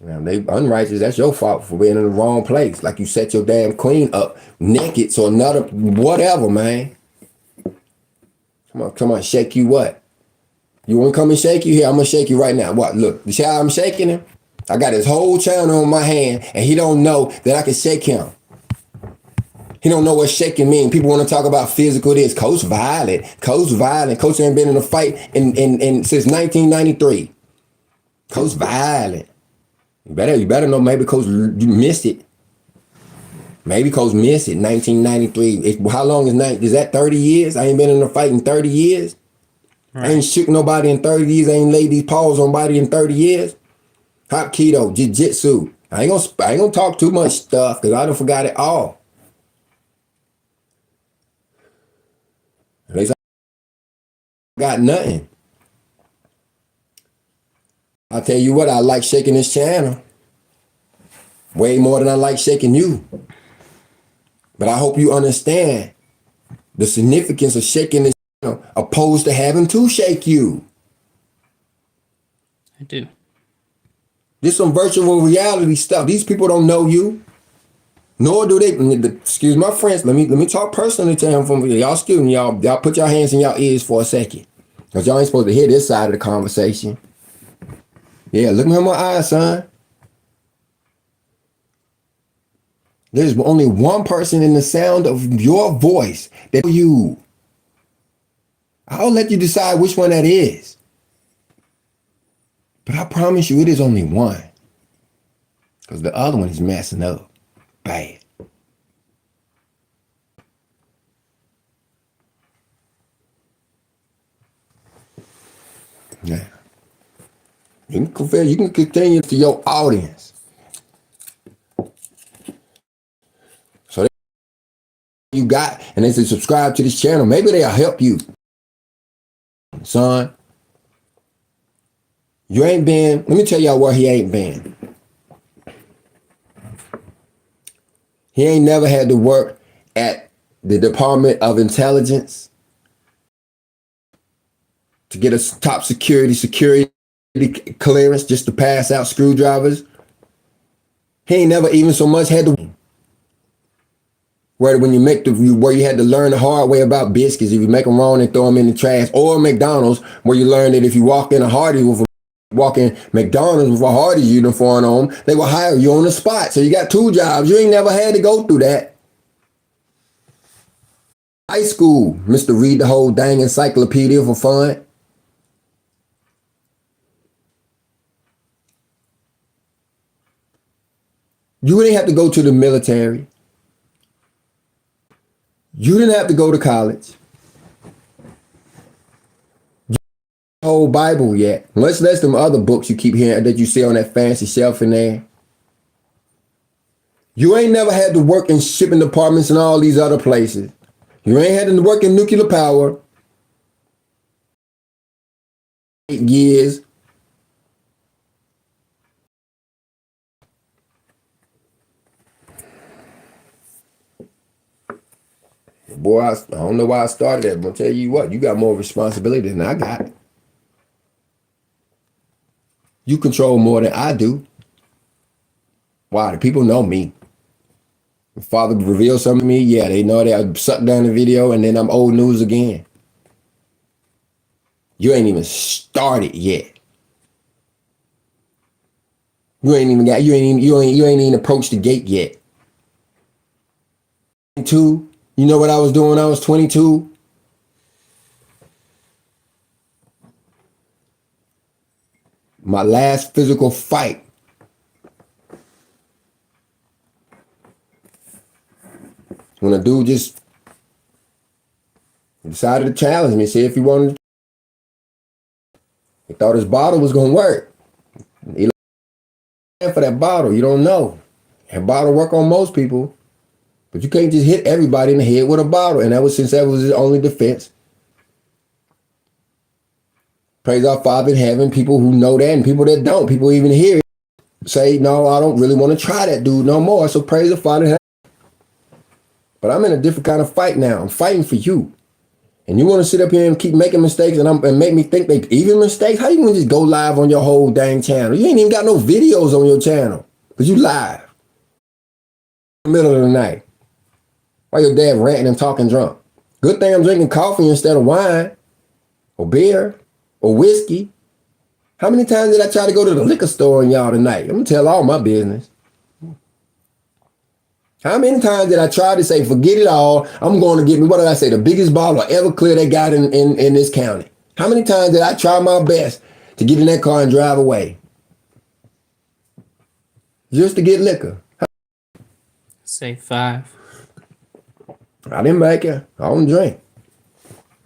Now, they unrighteous, that's your fault for being in the wrong place. Like you set your damn queen up naked, so another whatever, man. Come on, shake you what? You want to come and shake you? Here, I'm going to shake you right now. What? Look, you see how I'm shaking him? I got his whole channel on my hand, and he don't know that I can shake him. He don't know what shaking means. People want to talk about physical this. Coach violent. Coach violent. Coach ain't been in a fight since 1993. Coach violent. You better know maybe Coach you missed it. Maybe Coach missed it. 1993. How long is that 30 years? I ain't been in a fight in 30 years. Right. I ain't shook nobody in 30 years. I ain't laid these paws on nobody in 30 years. Hop keto, jiu-jitsu. I ain't gonna talk too much stuff because I done forgot it all. At least I got nothing. I'll tell you what, I like shaking this channel way more than I like shaking you. But I hope you understand the significance of shaking this channel opposed to having to shake you. I do. This some virtual reality stuff. These people don't know you. Nor do they. Excuse my French. Let me talk personally to him. From y'all, excuse me, y'all put your hands in your ears for a second, because y'all ain't supposed to hear this side of the conversation. Yeah, look me in my eyes, son. There's only one person in the sound of your voice that you. I'll let you decide which one that is. But I promise you, it is only one. Because the other one is messing up bad. Now, you can continue to your audience. So you got, and they say subscribe to this channel. Maybe they'll help you. Son, you ain't been, let me tell y'all where he ain't been. He ain't never had to work at the Department of Intelligence to get a top security clearance just to pass out screwdrivers. He ain't never even so much had to where when you where you had to learn the hard way about biscuits. If you make them wrong and throw them in the trash, or McDonald's where you learn that if you walk in McDonald's with a Hardee's uniform on, they will hire you on the spot. So you got two jobs. You ain't never had to go through that. High school, Mr. Read the whole dang encyclopedia for fun. You didn't have to go to the military. You didn't have to go to college. You didn't the whole Bible yet. Much less them other books you keep hearing that you see on that fancy shelf in there. You ain't never had to work in shipping departments and all these other places. You ain't had to work in nuclear power. 8 years. Boy, I don't know why I started that, but I'll tell you what, you got more responsibility than I got. You control more than I do. Why? The people know me. If Father reveals something to me, yeah, they know that I suck down the video and then I'm old news again. You ain't even started yet. You ain't even approached the gate yet. 22, you know what I was doing when I was 22? My last physical fight. When a dude just decided to challenge me, see if he wanted to He thought his bottle was gonna work. He for that bottle, you don't know. That bottle work on most people, but you can't just hit everybody in the head with a bottle. And that was his only defense. Praise our Father in heaven. People who know that and people that don't, people even hear it, say, no, I don't really want to try that dude no more. So praise the Father in heaven. But I'm in a different kind of fight now. I'm fighting for you. And you want to sit up here and keep making mistakes and make me think they even mistakes? How you gonna just go live on your whole dang channel? You ain't even got no videos on your channel, but you live in the middle of the night while your dad ranting and talking drunk. Good thing I'm drinking coffee instead of wine or beer or whiskey. How many times did I try to go to the liquor store on y'all tonight? I'm gonna tell all my business. How many times did I try to say, forget it all, I'm going to get me, what did I say, the biggest bottle I ever clear they got in this county? How many times did I try my best to get in that car and drive away? Just to get liquor. Say 5. I didn't make it. I don't drink.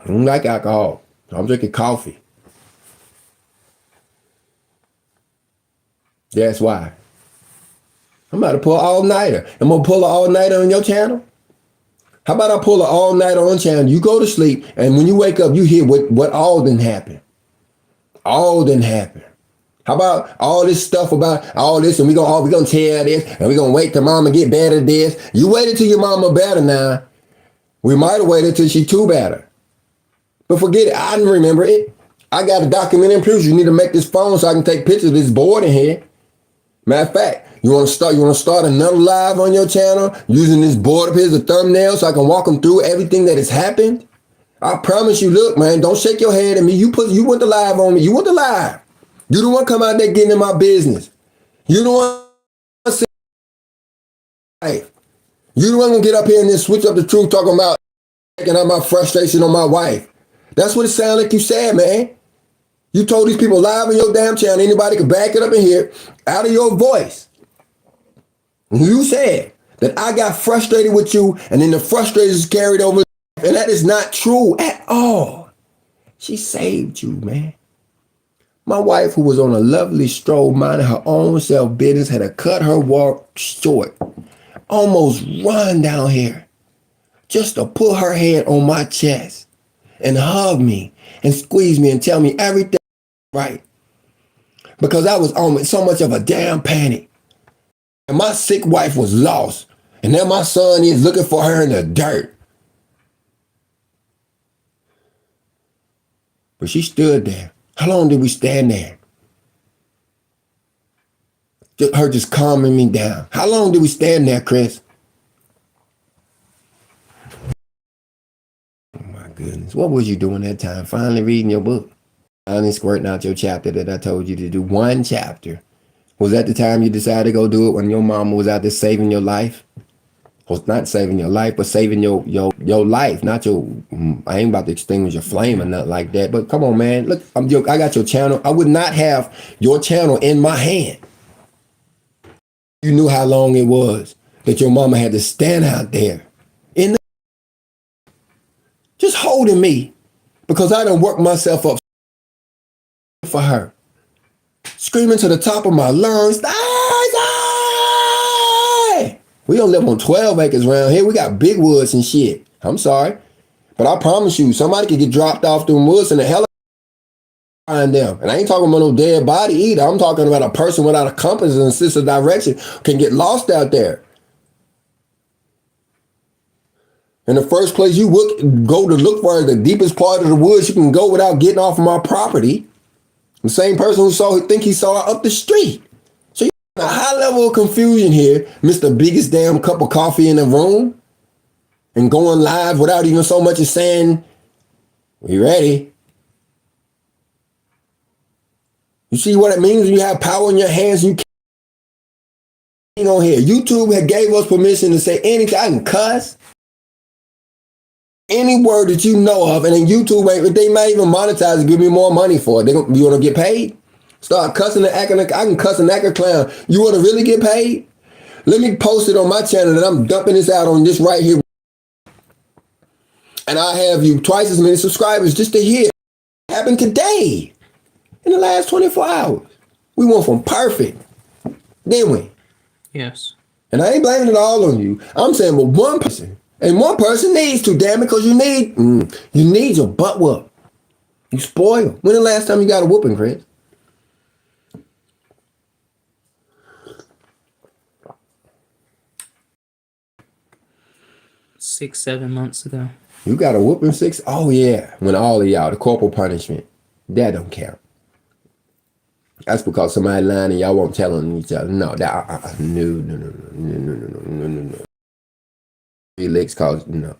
I don't like alcohol. I'm drinking coffee. That's why. I'm about to pull an all-nighter. I'm going to pull an all-nighter on your channel. How about I pull an all-nighter on channel? You go to sleep, and when you wake up, you hear what all didn't happen. All didn't happen. How about all this stuff about all this, and we're gonna tell this, and we're going to wait till mama get better this. You waited till your mama better now. We might have waited till she too better. But forget it. I didn't remember it. I got a documented proof. You need to make this phone so I can take pictures of this board in here. Matter of fact, you want to start another live on your channel using this board up here as a thumbnail so I can walk them through everything that has happened? I promise you, look, man, don't shake your head at me. You went to live on me. You went to live. You the one come out there getting in my business. You the one say life. You the one gonna get up here and then switch up the truth talking about taking out my frustration on my wife. That's what it sounded like you said, man. You told these people live on your damn channel, anybody could back it up in here, out of your voice. You said that I got frustrated with you and then the frustration is carried over. And that is not true at all. She saved you, man. My wife, who was on a lovely stroll, minding her own self business, had to cut her walk short, almost run down here just to put her head on my chest and hug me and squeeze me and tell me everything right. Because I was on so much of a damn panic. And my sick wife was lost. And now my son is looking for her in the dirt. But she stood there. How long did we stand there? Her just calming me down. How long did we stand there, Chris? Oh my goodness. What was you doing that time? Finally reading your book. Finally squirting out your chapter that I told you to do. One chapter. Was that the time you decided to go do it when your mama was out there saving your life? Well, not saving your life, but saving your life, not your, I ain't about to extinguish your flame or nothing like that. But come on, man. Look, I got your channel. I would not have your channel in my hand. You knew how long it was that your mama had to stand out there in the, just holding me because I done worked myself up for her. Screaming to the top of my lungs. We don't live on 12 acres around here. We got big woods and shit. I'm sorry. But I promise you, somebody could get dropped off through woods and the hell find them. And I ain't talking about no dead body either. I'm talking about a person without a compass and a sense of direction can get lost out there. And the first place you would go to look for is the deepest part of the woods you can go without getting off of my property. The same person who think he saw her up the street. So you got a high level of confusion here, Mr. Biggest damn cup of coffee in the room, and going live without even so much as saying, "We ready?" You see what it means when you have power in your hands and you can't on here. YouTube had gave us permission to say anything. I can cuss. Any word that you know of, and then YouTube ain't, they might even monetize and give me more money for it. You want to get paid? Start cussing and acting like I can cuss and act a clown. You want to really get paid? Let me post it on my channel that I'm dumping this out on this right here. And I have you twice as many subscribers just to hear what happened today. in the last 24 hours. We went from perfect, didn't we? Yes. And I ain't blaming it all on you. I'm saying, but one person, and one person needs to, damn it, because you need your butt whooped. You spoiled. When the last time you got a whooping, Chris? Six, 7 months ago. You got a whooping 6? Oh yeah, when all of y'all, the corporal punishment, that don't count. That's because somebody lying and y'all won't tell on each other. No, that no. 3 licks cause no.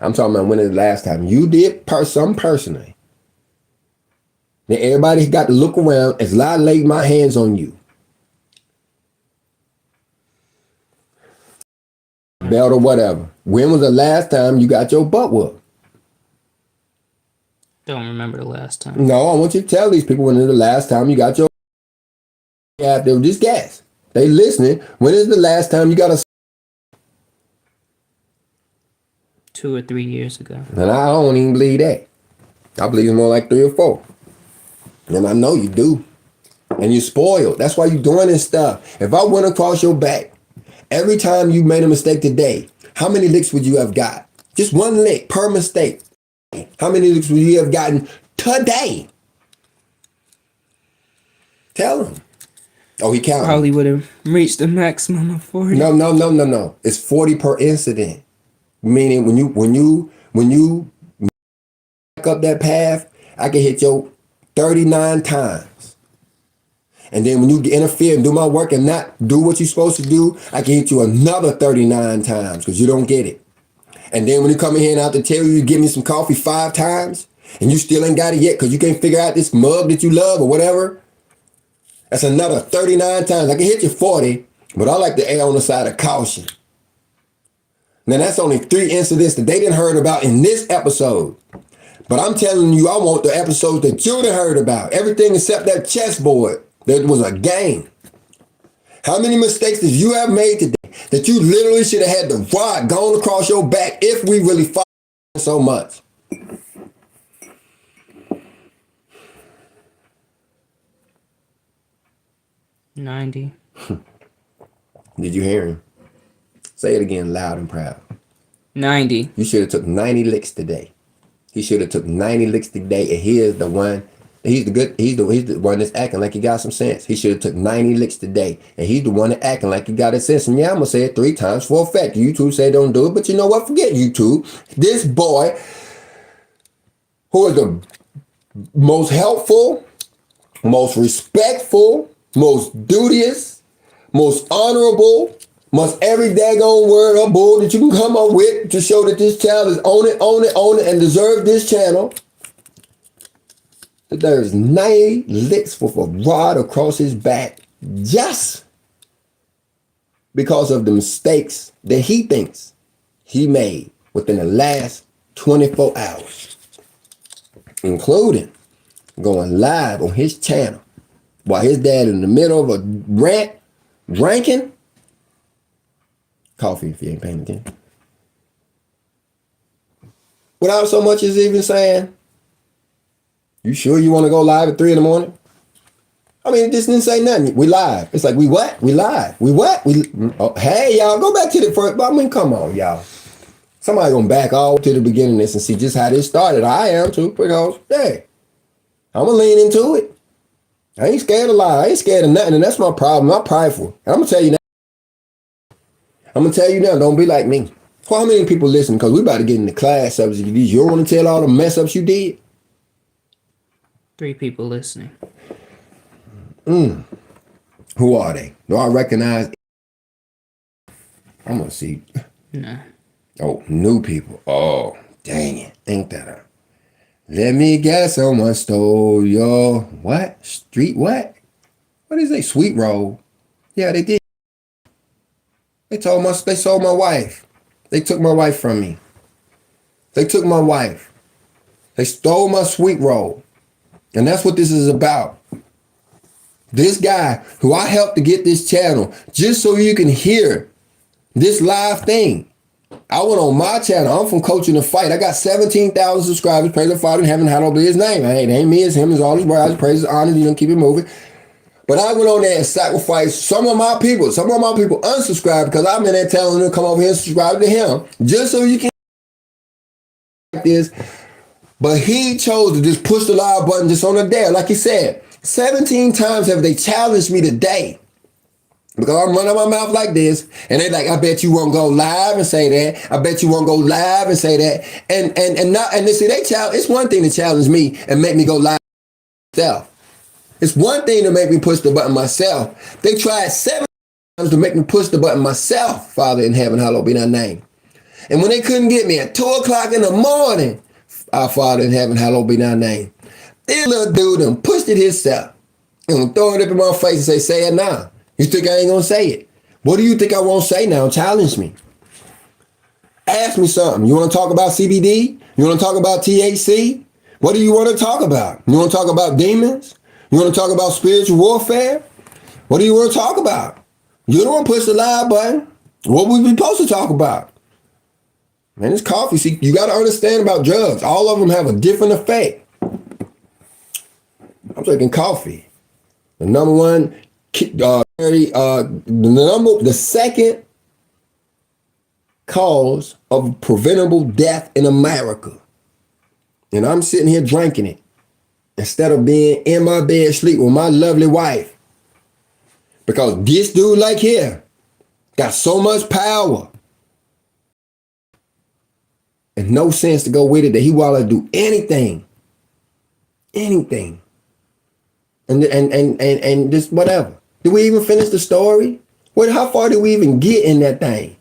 I'm talking about when the last time you did something personally. Then everybody got to look around as I laid my hands on you. Belt or whatever. When was the last time you got your butt whooped? Don't remember the last time. No, I want you to tell these people when is the last time you got your. Yeah, they were just gas. They listening. When is the last time you got a. 2 or 3 years ago. And I don't even believe that. I believe it's more like 3 or 4. And I know you do. And you're spoiled. That's why you're doing this stuff. If I went across your back, every time you made a mistake today, how many licks would you have got? Just 1 lick per mistake. How many licks would you have gotten today? Tell him. Oh, he counted. Probably would have reached the maximum of 40. No. It's 40 per incident. Meaning when you back up that path, I can hit you 39 times. And then when you interfere and do my work and not do what you're supposed to do, I can hit you another 39 times because you don't get it. And then when you come in here and I have to tell you give me some coffee 5 times and you still ain't got it yet because you can't figure out this mug that you love or whatever, that's another 39 times. I can hit you 40, but I like to err on the side of caution. Now that's only 3 incidents that they didn't heard about in this episode. But I'm telling you, I want the episodes that you done heard about. Everything except that chessboard. That was a game. How many mistakes did you have made today that you literally should have had the rod gone across your back if we really fought so much? $90. Did you hear him? Say it again loud and proud. $90. You should have took 90 licks today. He should have took 90 licks today, and he is the one. He's the one that's acting like he got some sense. He should have took 90 licks today, and he's the one that acting like he got a sense. And yeah, I'm gonna say it 3 times for a fact. YouTube say don't do it, but you know what? Forget YouTube. This boy, who is the most helpful, most respectful, most duteous, most honorable, most every daggone word or bull that you can come up with to show that this child is own it, and deserve this channel. There's 90 licks with a rod across his back just because of the mistakes that he thinks he made within the last 24 hours, including going live on his channel while his dad in the middle of a rant, ranking. Coffee if you ain't paying attention. Without so much as even saying, you sure you want to go live at 3 in the morning? I mean, it just didn't say nothing. We live. It's like, we what? We live. We what? Hey, y'all, go back to the first. I mean, come on, y'all. Somebody gonna back all to the beginning of this and see just how this started. I am too, because, hey, I'm gonna lean into it. I ain't scared of lie. I ain't scared of nothing, and that's my problem. I'm prideful. And I'm gonna tell you now. Don't be like me. Well, how many people listen? Because we about to get into class subjects. You don't want to tell all the mess ups you did? 3 people listening. Who are they? Do I recognize? I'm gonna see. No. Oh, new people. Oh, dang it. Ain't that a... Let me guess, someone stole your... What? Street what? What is they? Sweet roll. Yeah, they did. They sold my wife. They took my wife from me. They took my wife. They stole my sweet roll. And that's what this is about. This guy who I helped to get this channel, just so you can hear this live thing. I went on my channel. I'm from Coaching the Fight. I got 17,000 subscribers. Praise the Father in heaven, hallowed be his name. It ain't me, it's him, it's all his words. Praise his honor, you know, keep it moving. But I went on there and sacrificed some of my people. Some of my people unsubscribed because I'm in there telling them to come over here and subscribe to him. Just so you can like this. But he chose to just push the live button just on the day. Like he said, 17 times have they challenged me today. Because I'm running my mouth like this, and they like, I bet you won't go live and say that. I bet you won't go live and say that. And they see they challenge. It's one thing to challenge me and make me go live myself. It's one thing to make me push the button myself. They tried 7 times to make me push the button myself. Father in heaven, hallowed be thy name. And when they couldn't get me at 2 o'clock in the morning, our Father in heaven, hallowed be thy name. This little dude done pushed it himself and throw it up in my face and say it now. You think I ain't gonna say it? What do you think I won't say now? Challenge me. Ask me something. You want to talk about CBD? You want to talk about THC? What do you want to talk about? You want to talk about demons? You want to talk about spiritual warfare? What do you want to talk about? You don't want to push the live button. What we supposed to talk about? Man, it's coffee. See, you got to understand about drugs. All of them have a different effect. I'm drinking coffee. The number one the second cause of preventable death in America. And I'm sitting here drinking it instead of being in my bed sleep with my lovely wife. Because this dude like here got so much power and no sense to go with it that he want to do anything. And just whatever. Did we even finish the story? How far did we even get in that thing?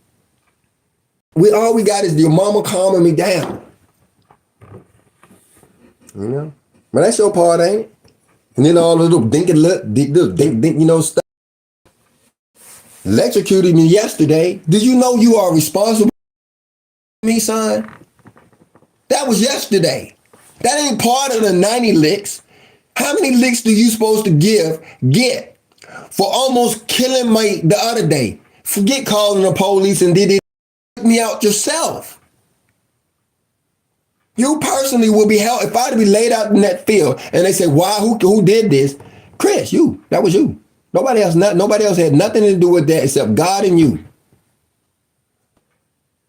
All we got is your mama calming me down. You know? But that's your part, ain't it? And then all the little dink, stuff. Electrocuted me yesterday. Did you know you are responsible for me, son? That was yesterday. That ain't part of the 90 licks. How many licks do you supposed to get for almost killing me the other day? Forget calling the police and did it me out yourself. You personally will be held if I'd be laid out in that field and they say, "Why? Who did this?" Chris, you. That was you. Nobody else had nothing to do with that except God and you.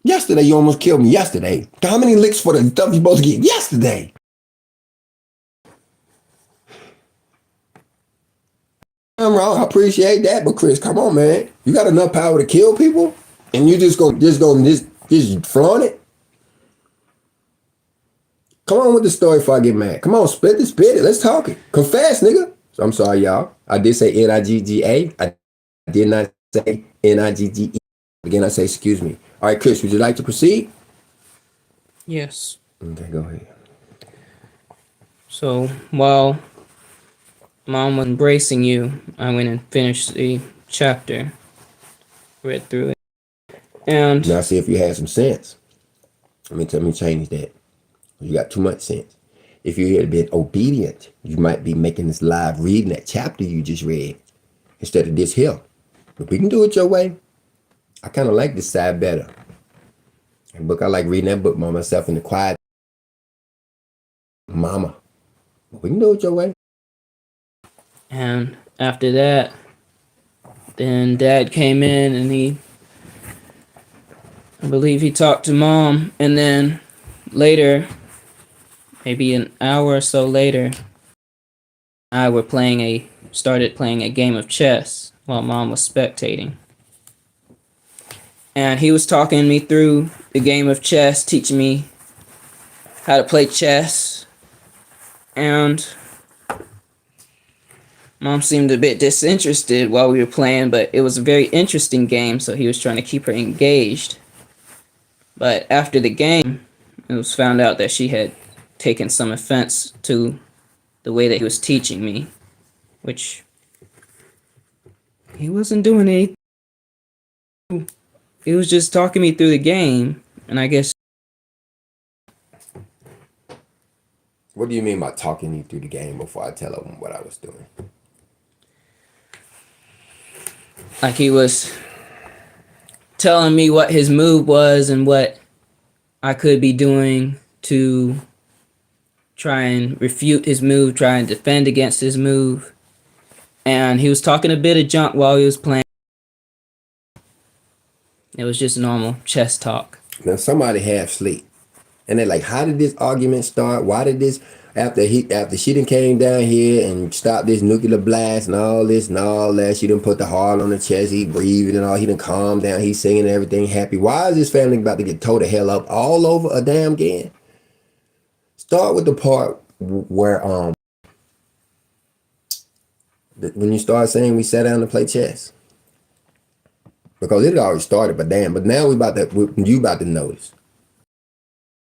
Yesterday, you almost killed me. Yesterday. How many licks for the stuff you supposed to get yesterday? I'm wrong. I appreciate that, but Chris, come on, man. You got enough power to kill people, and you just flaunt it. Come on with the story before I get mad. Come on, spit it. Let's talk it. Confess, nigga. So I'm sorry, y'all. I did say Nigga. I did not say Nigge. Again, I say excuse me. All right, Chris, would you like to proceed? Yes. Okay, go ahead. So while Mom was embracing you, I went and finished the chapter, read through it, and now see if you had some sense. Let me change that. You got too much sense. If you had been obedient, you might be making this live reading that chapter you just read instead of this here. But we can do it your way. I kind of like this side better. And book, I like reading that book by myself in the quiet. Mama. But we can do it your way. And after that, then Dad came in and I believe he talked to Mom, and then later, maybe an hour or so later, I started playing a game of chess while Mom was spectating. And he was talking me through the game of chess, teaching me how to play chess. And Mom seemed a bit disinterested while we were playing, but it was a very interesting game, so he was trying to keep her engaged. But after the game, it was found out that she had taken some offense to the way that he was teaching me, which he wasn't doing anything. He was just talking me through the game, and I guess... What do you mean by talking you through the game before I tell him what I was doing? Like he was telling me what his move was and what I could be doing to try and refute his move, try and defend against his move. And he was talking a bit of junk while he was playing. It was just normal chess talk. Now somebody half sleep. And they're like, how did this argument start? Why did this, after she done came down here and stopped this nuclear blast and all this and all that, she done put the heart on the chest, he breathing and all, he done calmed down, he's singing and everything happy. Why is this family about to get towed the hell up all over a damn again? Start with the part where when you start saying we sat down to play chess. Because it had already started, but now you about to notice.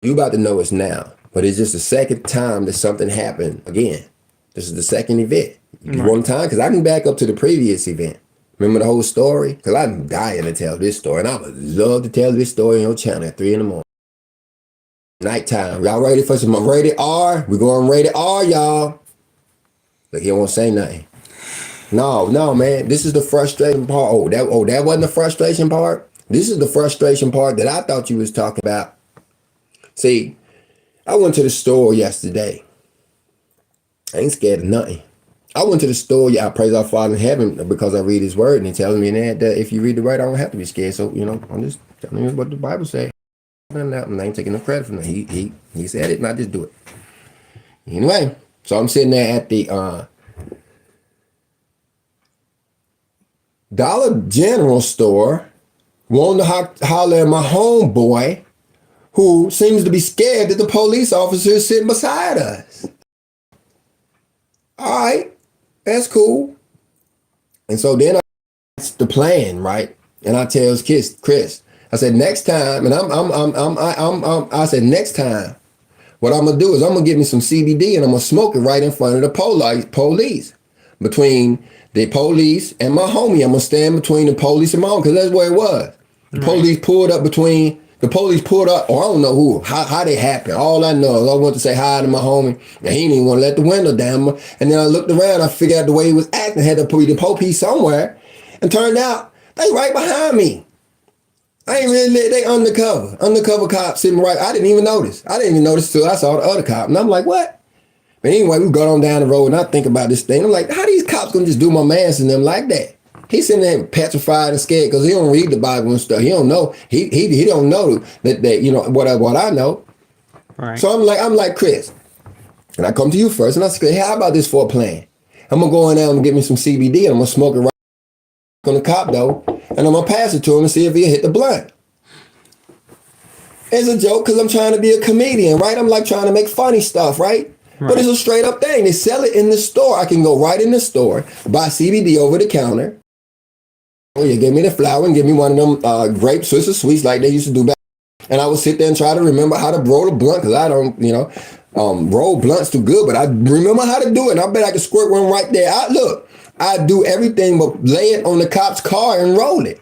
You about to know it's now, but it's just the second time that something happened again. This is the second event. You want time? Because I can back up to the previous event. Remember the whole story? Because I'm dying to tell this story, and I would love to tell this story on your channel at 3 in the morning. Nighttime. Y'all ready for some rated R? We're going rated R, y'all. Look, he won't say nothing. No, man. This is the frustrating part. Oh, that wasn't the frustration part? This is the frustration part that I thought you was talking about. See, I went to the store yesterday. I ain't scared of nothing. I went to the store. Yeah, I praise our Father in heaven because I read His Word, and He tells me in that if you read the Word, I don't have to be scared. So I'm just telling you what the Bible says. And I ain't taking no credit from that. He said it, and I just do it. Anyway, so I'm sitting there at the Dollar General store, wanting to holler at my homeboy, who seems to be scared that the police officer is sitting beside us. All right, that's cool. And so then that's the plan, right? And I tell Chris, I said next time, and I said next time, what I'm gonna do is I'm gonna get me some CBD and I'm gonna smoke it right in front of the police, between the police and my homie. I'm gonna stand between the police and my homie because that's where it was. The police pulled up, or I don't know how they happened. All I know is I went to say hi to my homie, and he didn't even want to let the window down. And then I looked around, I figured out the way he was acting, had to put the police somewhere, and turned out they right behind me. I ain't really, they undercover cop sitting right. I didn't even notice till I saw the other cop, and I'm like, what? But anyway, we got on down the road, and I think about this thing. I'm like, how these cops gonna just do my mans and them like that? He's sitting there petrified and scared because he don't read the Bible and stuff. He don't know. He don't know that what I know. Right. So I'm like Chris, and I come to you first, and I say, hey, how about this for a plan? I'm gonna go in there and get me some CBD, and I'm gonna smoke it right on the cop though, and I'm gonna pass it to him and see if he'll hit the blunt. It's a joke because I'm trying to be a comedian, right? I'm like trying to make funny stuff, right? But it's a straight up thing. They sell it in the store. I can go right in the store, buy CBD over the counter. Oh, yeah, give me the flower and give me one of them grape Swiss sweets like they used to do back. And I would sit there and try to remember how to roll a blunt because I don't, roll blunts too good, but I remember how to do it. And I bet I could squirt one right there. I do everything but lay it on the cop's car and roll it.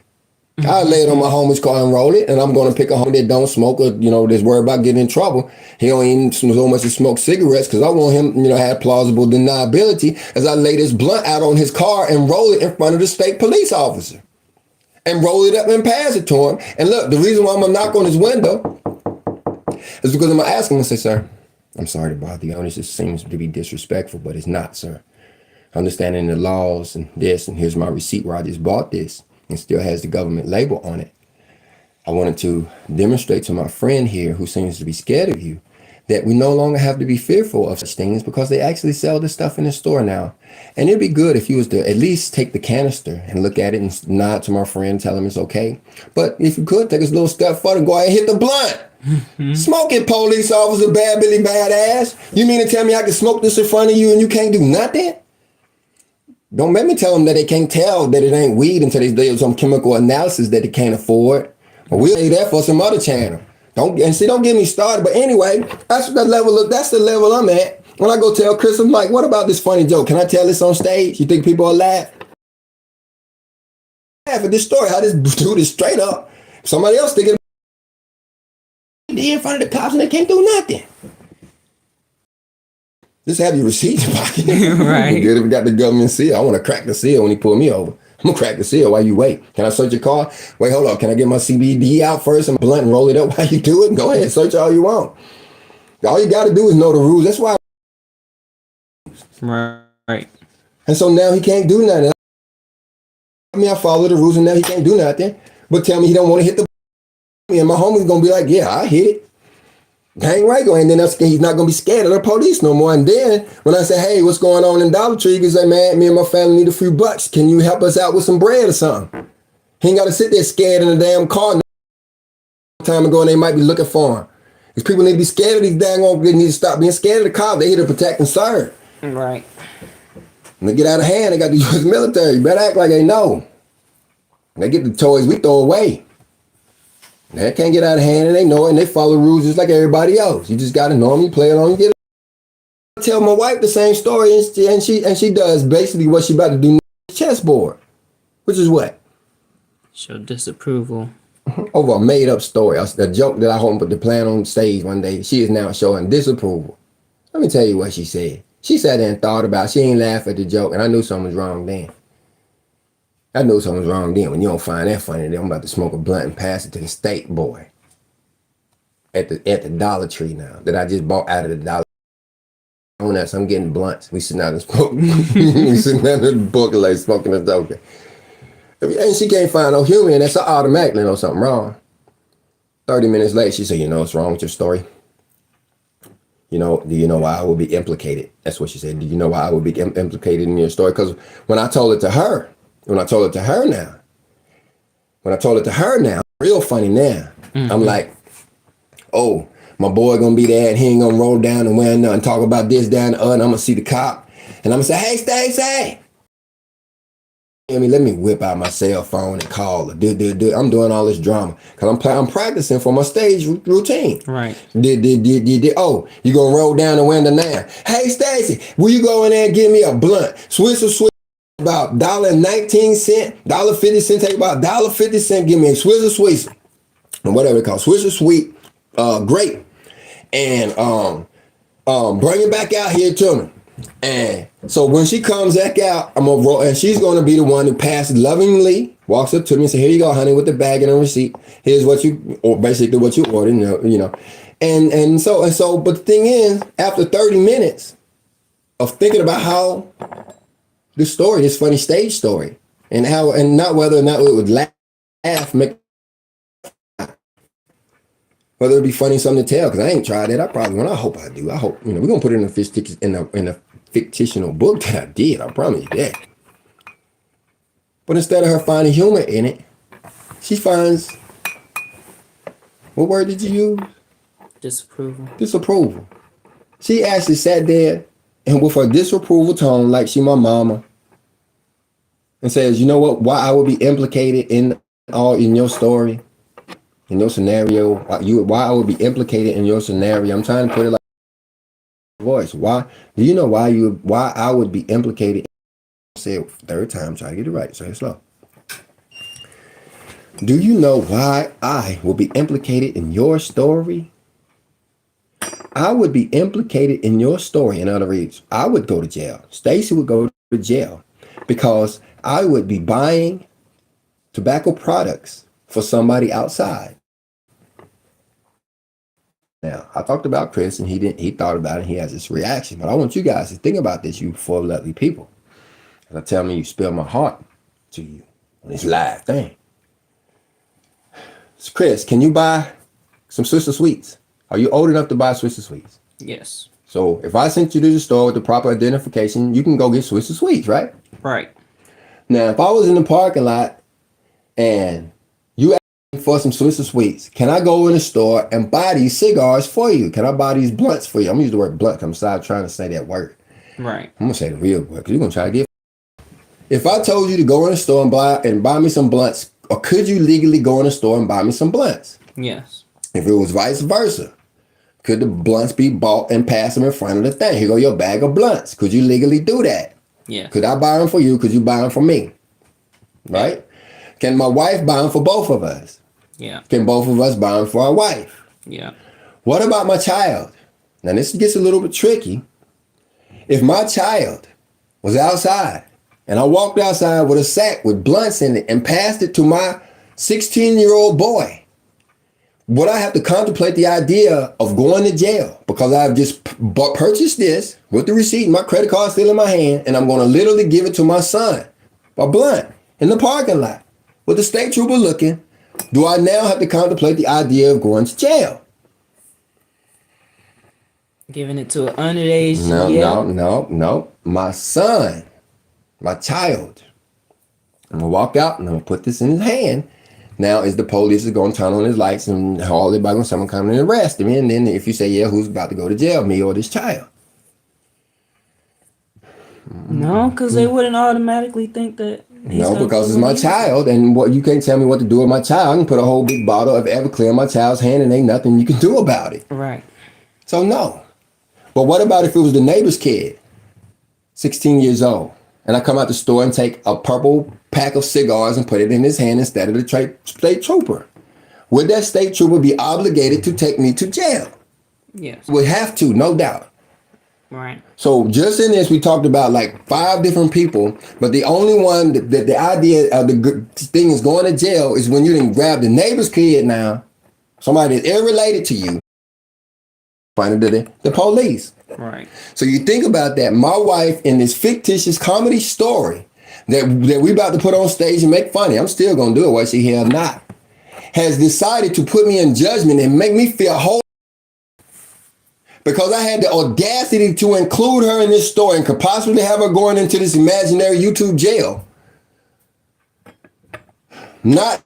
I lay it on my homie's car and roll it, and I'm going to pick a homie that don't smoke or, that's worried about getting in trouble. He don't even so much as smoke cigarettes because I want him, have plausible deniability as I lay this blunt out on his car and roll it in front of the state police officer and roll it up and pass it to him. And look, the reason why I'm going to knock on his window is because I'm going to ask him and say, sir, I'm sorry to bother you. This just seems to be disrespectful, but it's not, sir. Understanding the laws and this, and here's my receipt where I just bought this. And still has the government label on it. I wanted to demonstrate to my friend here who seems to be scared of you that we no longer have to be fearful of such things because they actually sell this stuff in the store now. And it'd be good if you was to at least take the canister and look at it and nod to my friend, tell him it's okay. But if you could, take a little step further and go ahead and hit the blunt. Smoke it, police officer, bad Billy badass. You mean to tell me I can smoke this in front of you and you can't do nothing? Don't make me tell them that they can't tell that it ain't weed until they do some chemical analysis that they can't afford. But we'll say that for some other channel. Don't get me started. But anyway, that's the level I'm at. When I go tell Chris, I'm like, what about this funny joke? Can I tell this on stage? You think people will laugh? Laugh at this story, how this dude is straight up. Somebody else thinking in front of the cops and they can't do nothing. Just have your receipt in your pocket. Right. Good if we got the government seal. I want to crack the seal when he pulled me over. I'm gonna crack the seal while you wait. Can I search your car? Wait, hold on. Can I get my CBD out first and blunt and roll it up while you do it? Go ahead, search all you want. All you got to do is know the rules. That's why. Right. And so now he can't do nothing. I mean, I follow the rules and now he can't do nothing. But tell me he don't want to hit the and my homie's gonna be like, yeah, I hit it. Hang right, and then he's not gonna be scared of the police no more. And then when I say, hey, what's going on in Dollar Tree? He say, man, me and my family need a few bucks. Can you help us out with some bread or something? He ain't gotta sit there scared in the damn car. Time ago, and they might be looking for him. Because people need to be scared of these dang. They need to stop being scared of the cops. They here to protect and serve. Right. When they get out of hand, they got the U.S. military. You better act like they know. They get the toys we throw away. They can't get out of hand, and they know it, and they follow rules just like everybody else. You just got to know them, you play it on, you get it. I tell my wife the same story, and she does basically what she about to do on the chessboard, which is what? Show disapproval. Over a made-up story. The joke that I hope to plan on stage one day, she is now showing disapproval. Let me tell you what she said. She sat there and thought about it. She ain't laugh at the joke, and I knew something was wrong then. I knew something was wrong then. When you don't find that funny, then I'm about to smoke a blunt and pass it to the state boy at the Dollar Tree now that I just bought out of the Dollar Tree. On that, so I'm getting blunts. We sitting out and smoking. We sitting out in the book like smoking a dope. And she can't find no humor, and that's automatically know something wrong. 30 minutes later, she said, you know what's wrong with your story? You know, do you know why I would be implicated? That's what she said. Do you know why I would be implicated in your story? Because when I told it to her now, real funny now. Mm-hmm. I'm like, oh, my boy gonna be there and he ain't gonna roll down the window and talk about this, down, and I'm gonna see the cop. And I'm gonna say, hey, Stacey. Let me whip out my cell phone and call her. I'm doing all this drama because I'm practicing for my stage routine. Right. Oh, you gonna roll down the window now? Hey, Stacey, will you go in there and give me a blunt? Swiss about $1.19, $1.50. Take about $1.50. Give me a Swiss or Sweet, or whatever it calls, Swiss or Sweet, grape, and bring it back out here to me. And so when she comes back out, I'm gonna roll, and she's gonna be the one who passes lovingly, walks up to me and says, "Here you go, honey, with the bag and a receipt. Here's what you, or basically what you ordered, you know." And so, but the thing is, after 30 minutes of thinking about how this story, this funny stage story, and how, and not whether or not it would laugh, make, whether it'd be funny, something to tell, because I ain't tried it. I probably won't. I hope I do. I hope, we're gonna put it in a fictional book that I did. I promise you that. But instead of her finding humor in it, she finds, what word did you use? Disapproval. She actually sat there and with her disapproval tone, like she my mama, and says, you know what? Why I would be implicated in your story, in your scenario? Why I would be implicated in your scenario? I'm trying to put it like voice. Why? Do you know why I would be implicated? Say it third time, try to get it right. Say it slow. Do you know why I will be implicated in your story? I would be implicated in your story. In other words, I would go to jail. Stacy would go to jail because I would be buying tobacco products for somebody outside. Now, I talked about Chris, and he thought about it, he has this reaction. But I want you guys to think about this, you four lovely people. And I tell me you spill my heart to you on this live thing. So Chris, can you buy some Swiss Sweets? Are you old enough to buy Swiss Sweets? Yes. So if I sent you to the store with the proper identification, you can go get Swiss Sweets, right? Right. Now, if I was in the parking lot and you for some Swiss Sweets, can I go in the store and buy these cigars for you? Can I buy these blunts for you? I'm gonna use the word blunt. I'm sorry, trying to say that word. Right. I'm gonna say the real word because you're gonna try to get. If I told you to go in the store and buy me some blunts, or could you legally go in the store and buy me some blunts? Yes. If it was vice versa, could the blunts be bought and pass them in front of the thing? Here go your bag of blunts. Could you legally do that? Yeah. Could I buy them for you? Could you buy them for me? Right? Can my wife buy them for both of us? Yeah. Can both of us buy them for our wife? Yeah. What about my child? Now this gets a little bit tricky. If my child was outside And I walked outside with a sack with blunts in it and passed it to my 16-year-old boy. Would I have to contemplate the idea of going to jail because I've just purchased this with the receipt, my credit card still in my hand, and I'm going to literally give it to my son, a blunt, in the parking lot with the state trooper looking? Do I now have to contemplate the idea of going to jail? Giving it to an underage. No. My son, my child. I'm going to walk out and I'm going to put this in his hand. Now, is the police is going to turn on his lights and haul everybody going to someone come and arrest him? And then if you say, yeah, who's about to go to jail, me or this child? No, because they wouldn't automatically think that. No, because it's my child, and what you can't tell me what to do with my child. I can put a whole big bottle of Everclear in my child's hand and ain't nothing you can do about it. Right. So no. But what about if it was the neighbor's kid, 16 years old, and I come out the store and take a purple pack of cigars and put it in his hand instead of the state trooper? Would that state trooper be obligated to take me to jail? Yes. Would have to, no doubt. Right. So just in this, we talked about like 5 different people, but the only one that the idea of the thing is going to jail is when you didn't grab the neighbor's kid now, somebody that's irrelated to you, find the police. Right. So you think about that. My wife in this fictitious comedy story that we about to put on stage and make funny, I'm still going to do it whether she here or not, has decided to put me in judgment and make me feel whole. Because I had the audacity to include her in this story and could possibly have her going into this imaginary YouTube jail. Not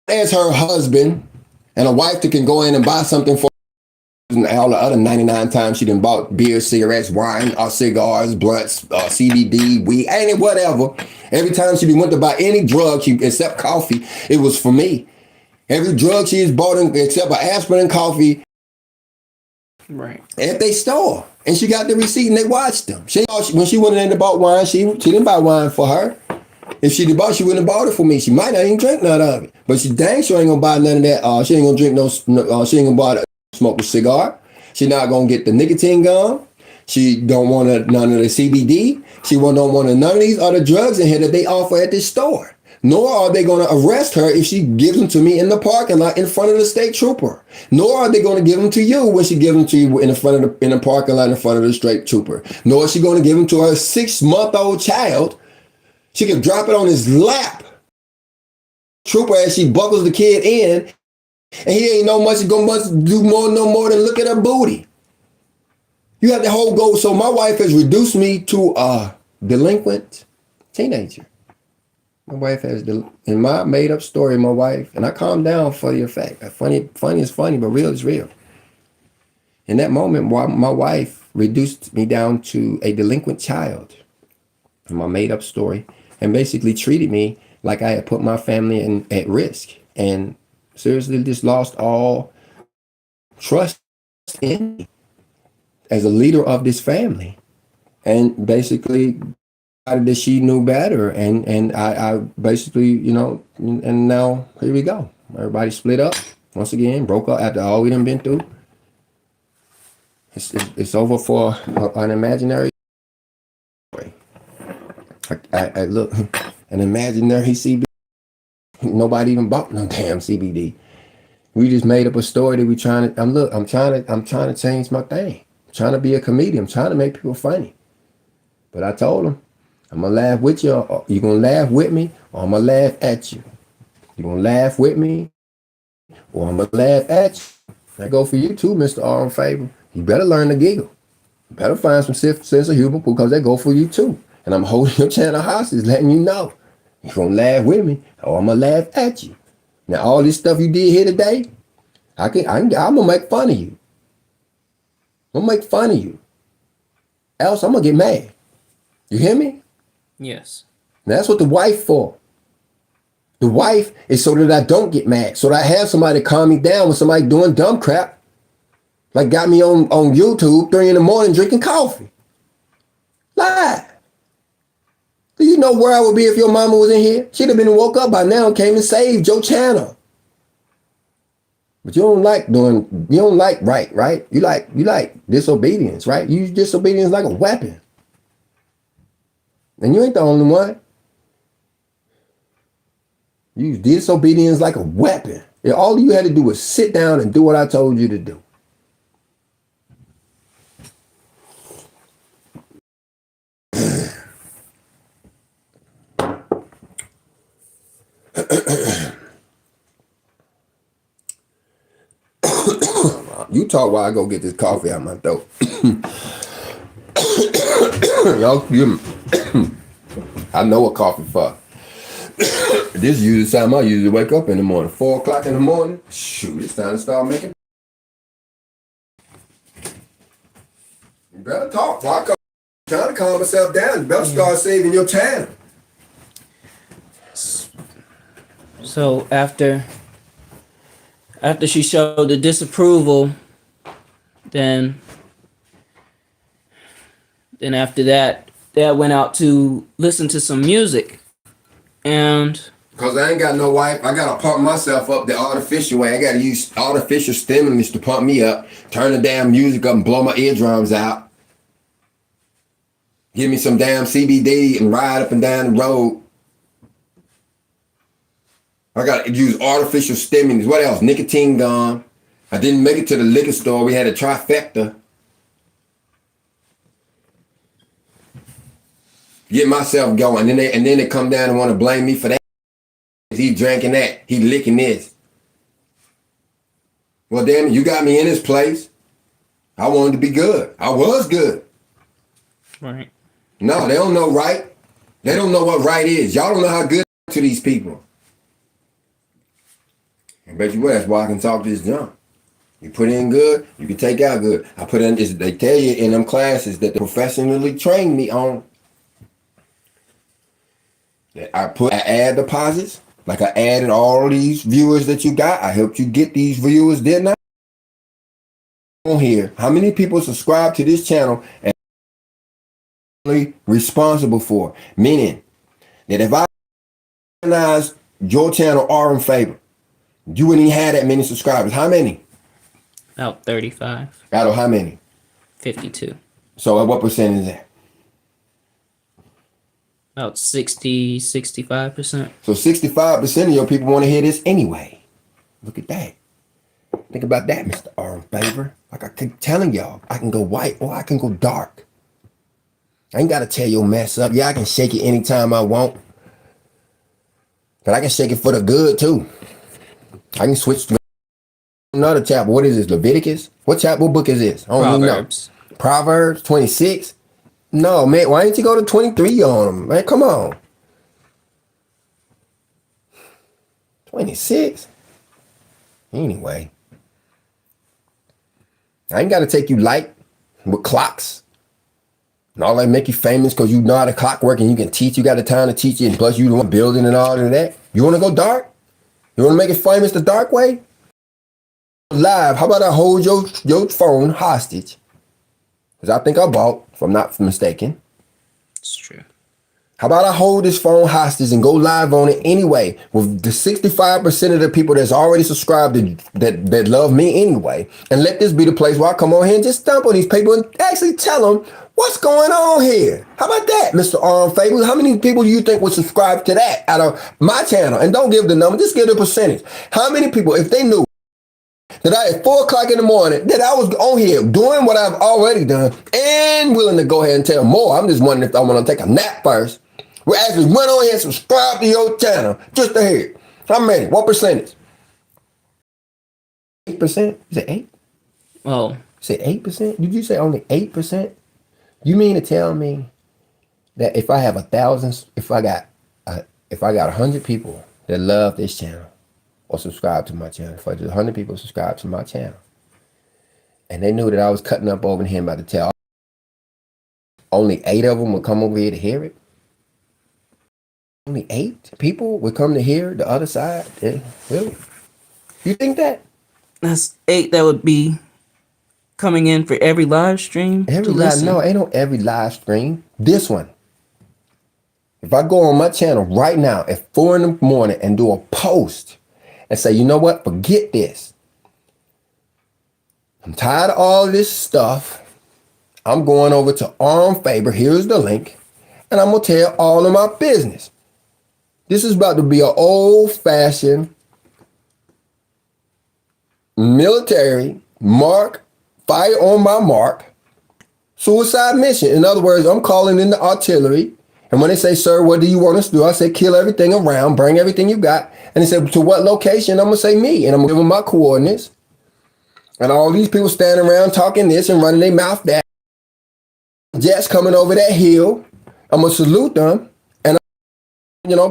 as her husband and a wife that can go in and buy something for all the other 99 times she done bought beer, cigarettes, wine, or cigars, blunts, CBD, weed, any whatever. Every time she went to buy any drug except coffee, it was for me. Every drug she has bought except for aspirin and coffee, right, at their store, and she got the receipt and they watched them. When she went in and bought wine, she didn't buy wine for her. If she did bought, she wouldn't have bought it for me. She might not even drink none of it, but she dang sure ain't gonna buy none of that. She ain't gonna drink she ain't gonna buy smoke a cigar. She not gonna get the nicotine gum. She don't want none of the CBD. She don't want none of these other drugs in here that they offer at this store. Nor are they going to arrest her if she gives them to me in the parking lot in front of the state trooper. Nor are they going to give them to you when she gives them to you in the parking lot in front of the state trooper. Nor is she going to give them to her 6-month-old child. She can drop it on his lap. Trooper as she buckles the kid in, and he ain't no much going to do no more than look at her booty. You have the whole goal. So my wife has reduced me to a delinquent teenager. My wife has, in my made up story, my wife, and I calmed down for the effect. Funny is funny, but real is real. In that moment, my wife reduced me down to a delinquent child in my made up story and basically treated me like I had put my family at risk and seriously just lost all trust in me as a leader of this family. And basically that she knew better, and I basically, and now here we go. Everybody split up once again, broke up after all we done been through. It's over for an imaginary story. I look, an imaginary CBD. Nobody even bought no damn CBD. We just made up a story that we trying to. I'm trying to change my thing. I'm trying to be a comedian. I'm trying to make people funny. But I told them, I'm going to laugh with you, or you're going to laugh with me, or I'm going to laugh at you. You're going to laugh with me, or I'm going to laugh at you. That go for you too, Mr. Arm Favor. You better learn to giggle. You better find some sense of humor because that go for you too. And I'm holding your channel hostage, letting you know. You're going to laugh with me, or I'm going to laugh at you. Now, all this stuff you did here today, I'm going to make fun of you. I'm going to make fun of you. Else, I'm going to get mad. You hear me? Yes. Now, that's what the wife for. The wife is so that I don't get mad. So that I have somebody to calm me down when somebody doing dumb crap. Like got me on YouTube 3 a.m. drinking coffee. Lie. Do you know where I would be if your mama was in here? She'd have been woke up by now and came and saved your channel. But you don't like right? You like disobedience, right? You use disobedience like a weapon. And you ain't the only one. Use disobedience like a weapon. And all you had to do was sit down and do what I told you to do. You talk while I go get this coffee out my throat. I know what coffee for. This is usually the time I usually wake up in the morning. 4 o'clock in the morning. Shoot, it's time to start making. You better talk. While I'm trying to calm myself down. You better start saving your time. So after she showed the disapproval, then after that, Dad went out to listen to some music. And because I ain't got no wife, I gotta pump myself up the artificial way. I gotta use artificial stimulants to pump me up, turn the damn music up and blow my eardrums out. Give me some damn CBD and ride up and down the road. I gotta use artificial stimulants. What else? Nicotine gum. I didn't make it to the liquor store. We had a trifecta. Get myself going. And then they come down and want to blame me for that. He drinking that. He licking this. Well, damn it, you got me in this place. I wanted to be good. I was good. Right. No, they don't know right. They don't know what right is. Y'all don't know how good to these people. I bet you what, that's why I can talk this junk. You put in good, you can take out good. I put in this, they tell you in them classes that they professionally trained me on. I add deposits, like I added all these viewers that you got. I helped you get these viewers, didn't I? On here, how many people subscribe to this channel and responsible for? Meaning that if I recognize your channel are in favor, you wouldn't even have that many subscribers. How many? About 35. Out of how many? 52. So at what percent is that? About 60, 65%. So 65% of your people want to hear this anyway. Look at that. Think about that, Mr. Arm Favor. Like I keep telling y'all, I can go white or I can go dark. I ain't got to tear your mess up. Yeah, I can shake it anytime I want. But I can shake it for the good too. I can switch to another chapter. What is this, Leviticus? What book is this? I don't even know. Proverbs 26? No, man, why didn't you go to 23 on them? Man, come on. 26? Anyway. I ain't got to take you light with clocks. And all that make you famous because you know how the clock work and you can teach. You got the time to teach it. And plus you the one building and all of that. You want to go dark? You want to make it famous the dark way? Live. How about I hold your phone hostage? Because I think I bought, if I'm not mistaken. It's true. How about I hold this phone hostage and go live on it anyway with the 65% of the people that's already subscribed that love me anyway, and let this be the place where I come on here and just stump on these people and actually tell them what's going on here. How about that, Mr. Arm Favor? How many people do you think would subscribe to that out of my channel? And don't give the number, just give the percentage. How many people, if they knew that I at 4 o'clock in the morning, that I was on here doing what I've already done and willing to go ahead and tell more. I'm just wondering if I want to take a nap first. We actually went on here and subscribe to your channel just to hear it. How many? What percentage? 8%? Is it 8? Oh. Is it 8%? Did you say only 8%? You mean to tell me that if I have 1,000, if I got 100 people that love this channel or subscribe to my channel, if I just 100 people subscribe to my channel, and they knew that I was cutting up over here about to tell, only 8 of them would come over here to hear it? Only 8 people would come to hear the other side? Yeah, really? You think that? That's 8 that would be coming in for every live stream. No, ain't no every live stream. This one. If I go on my channel right now at 4 in the morning and do a post and say, you know what? Forget this. I'm tired of all this stuff. I'm going over to Arm Favor. Here's the link. and I'm gonna tell all of my business. This is about to be an old-fashioned military fire on my mark, suicide mission. In other words, I'm calling in the artillery. And when they say, sir, what do you want us to do? I say, kill everything around, bring everything you got. And they say, to what location? I'm going to say me. And I'm going to give them my coordinates. And all these people standing around talking this and running their mouth that. Jets coming over that hill. I'm going to salute them. And,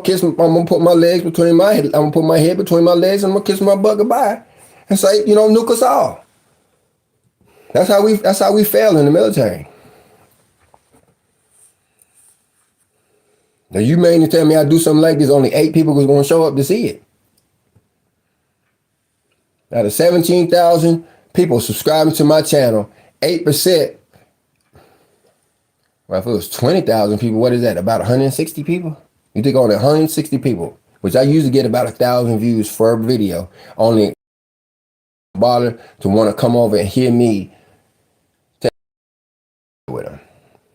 kiss them. I'm going to put my legs between my head. I'm going to put my head between my legs and I'm going to kiss my butt goodbye. And say, nuke us all. That's how we fail in the military. Now you mean to tell me I do something like this, only 8 people was going to show up to see it? Out of 17,000 people subscribing to my channel, 8%, well, if it was 20,000 people, what is that, about 160 people? You think only 160 people, which I usually get about 1,000 views for a video, only bother to want to come over and hear me with them.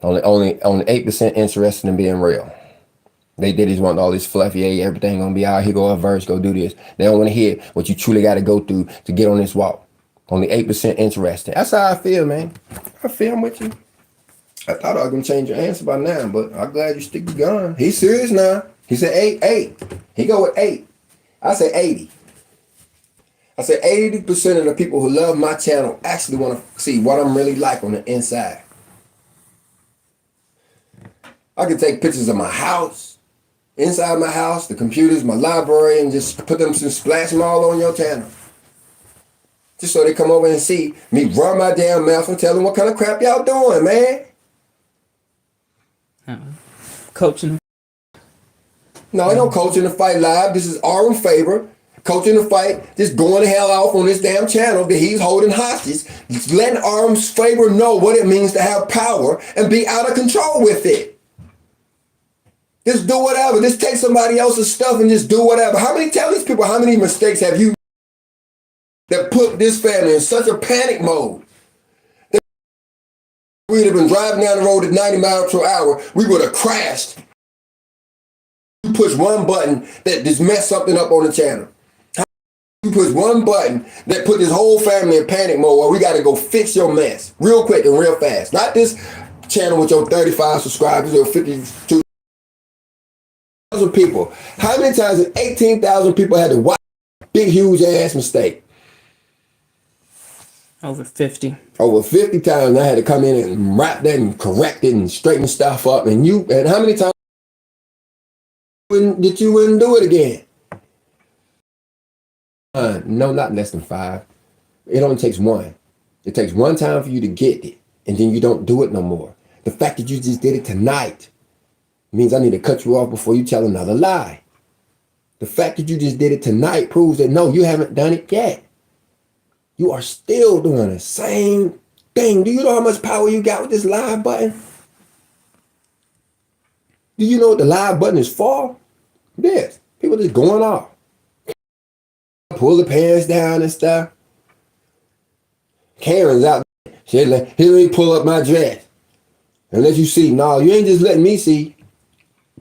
Only 8% interested in being real. They just want all this fluffy, hey, everything gonna be out. Here go a verse, go do this. They don't want to hear what you truly got to go through to get on this walk. Only 8% interested. That's how I feel, man. I feel I'm with you. I thought I was gonna change your answer by now, but I'm glad you stick your gun. He's serious now. He said 8. He go with 8. I say 80. I said 80% of the people who love my channel actually want to see what I'm really like on the inside. I can take pictures of my house, inside my house, the computers, my library, and just put them, splash them all on your channel. Just so they come over and see me run my damn mouth and tell them what kind of crap y'all doing, man. Coaching. No, ain't no coaching the fight live. This is Arum Faber. Coaching the fight, just going the hell off on this damn channel that he's holding hostage. Just letting Arum Faber know what it means to have power and be out of control with it. Just do whatever. Just take somebody else's stuff and just do whatever. Tell these people how many mistakes have you that put this family in such a panic mode that we'd have been driving down the road at 90 miles per hour, we would have crashed. You push one button that just messed something up on the channel. You push one button that put this whole family in panic mode where we got to go fix your mess real quick and real fast. Not this channel with your 35 subscribers or 52,000 people. How many times have 18,000 people had to watch a big, huge ass mistake? Over 50. Over 50 times I had to come in and wrap that and correct it and straighten stuff up. And how many times did you wouldn't do it again? No, not less than 5. It only takes one. It takes one time for you to get it, and then you don't do it no more. The fact that you just did it tonight means I need to cut you off before you tell another lie. The fact that you just did it tonight proves that no, you haven't done it yet. You are still doing the same thing. Do you know how much power you got with this live button? Do you know what the live button is for? Yes. People just going off. Pull the pants down and stuff. Karen's out there. She's like, here, let me pull up my dress. And let you see. No, you ain't just letting me see.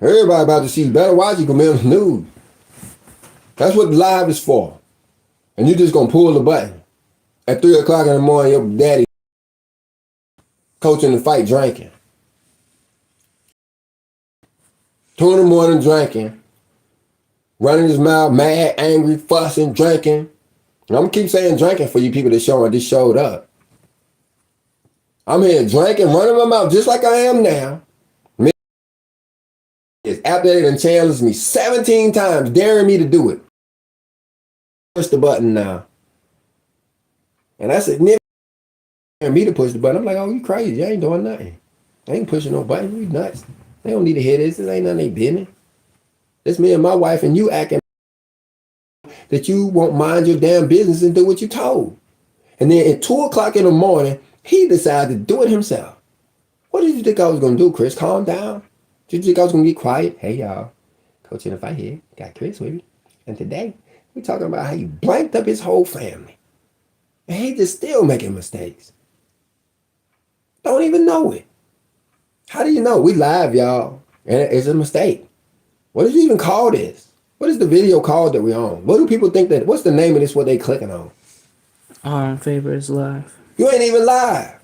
Everybody about to see. You better watch it, gonna be on the news. That's what live is for. And you just gonna pull the button. At 3 o'clock in the morning, your daddy coaching the fight drinking. 2 in the morning drinking. Running his mouth, mad, angry, fussing, drinking. And I'm gonna keep saying drinking for you people that just showed up. I'm here drinking, running my mouth just like I am now. It's after they done challenged me 17 times, daring me to do it. Push the button now. And I said, nigga, me to push the button. I'm like, oh, you crazy. You ain't doing nothing. I ain't pushing no button. You nuts. They don't need to hear this. This ain't none of their business. It's me and my wife and you acting that you won't mind your damn business and do what you told. And then at 2 o'clock in the morning, he decided to do it himself. What did you think I was going to do, Chris? Calm down. Did you think I was going to get quiet? Hey, y'all. Coach in the fight here. Got Chris with me. And today, we're talking about how he blanked up his whole family. And he just still making mistakes. Don't even know it. How do you know? We live, y'all. And it's a mistake. What did you even call this? What is the video called that we're on? What do people think that, what's the name of this, what they clicking on? All in favor is live. You ain't even live.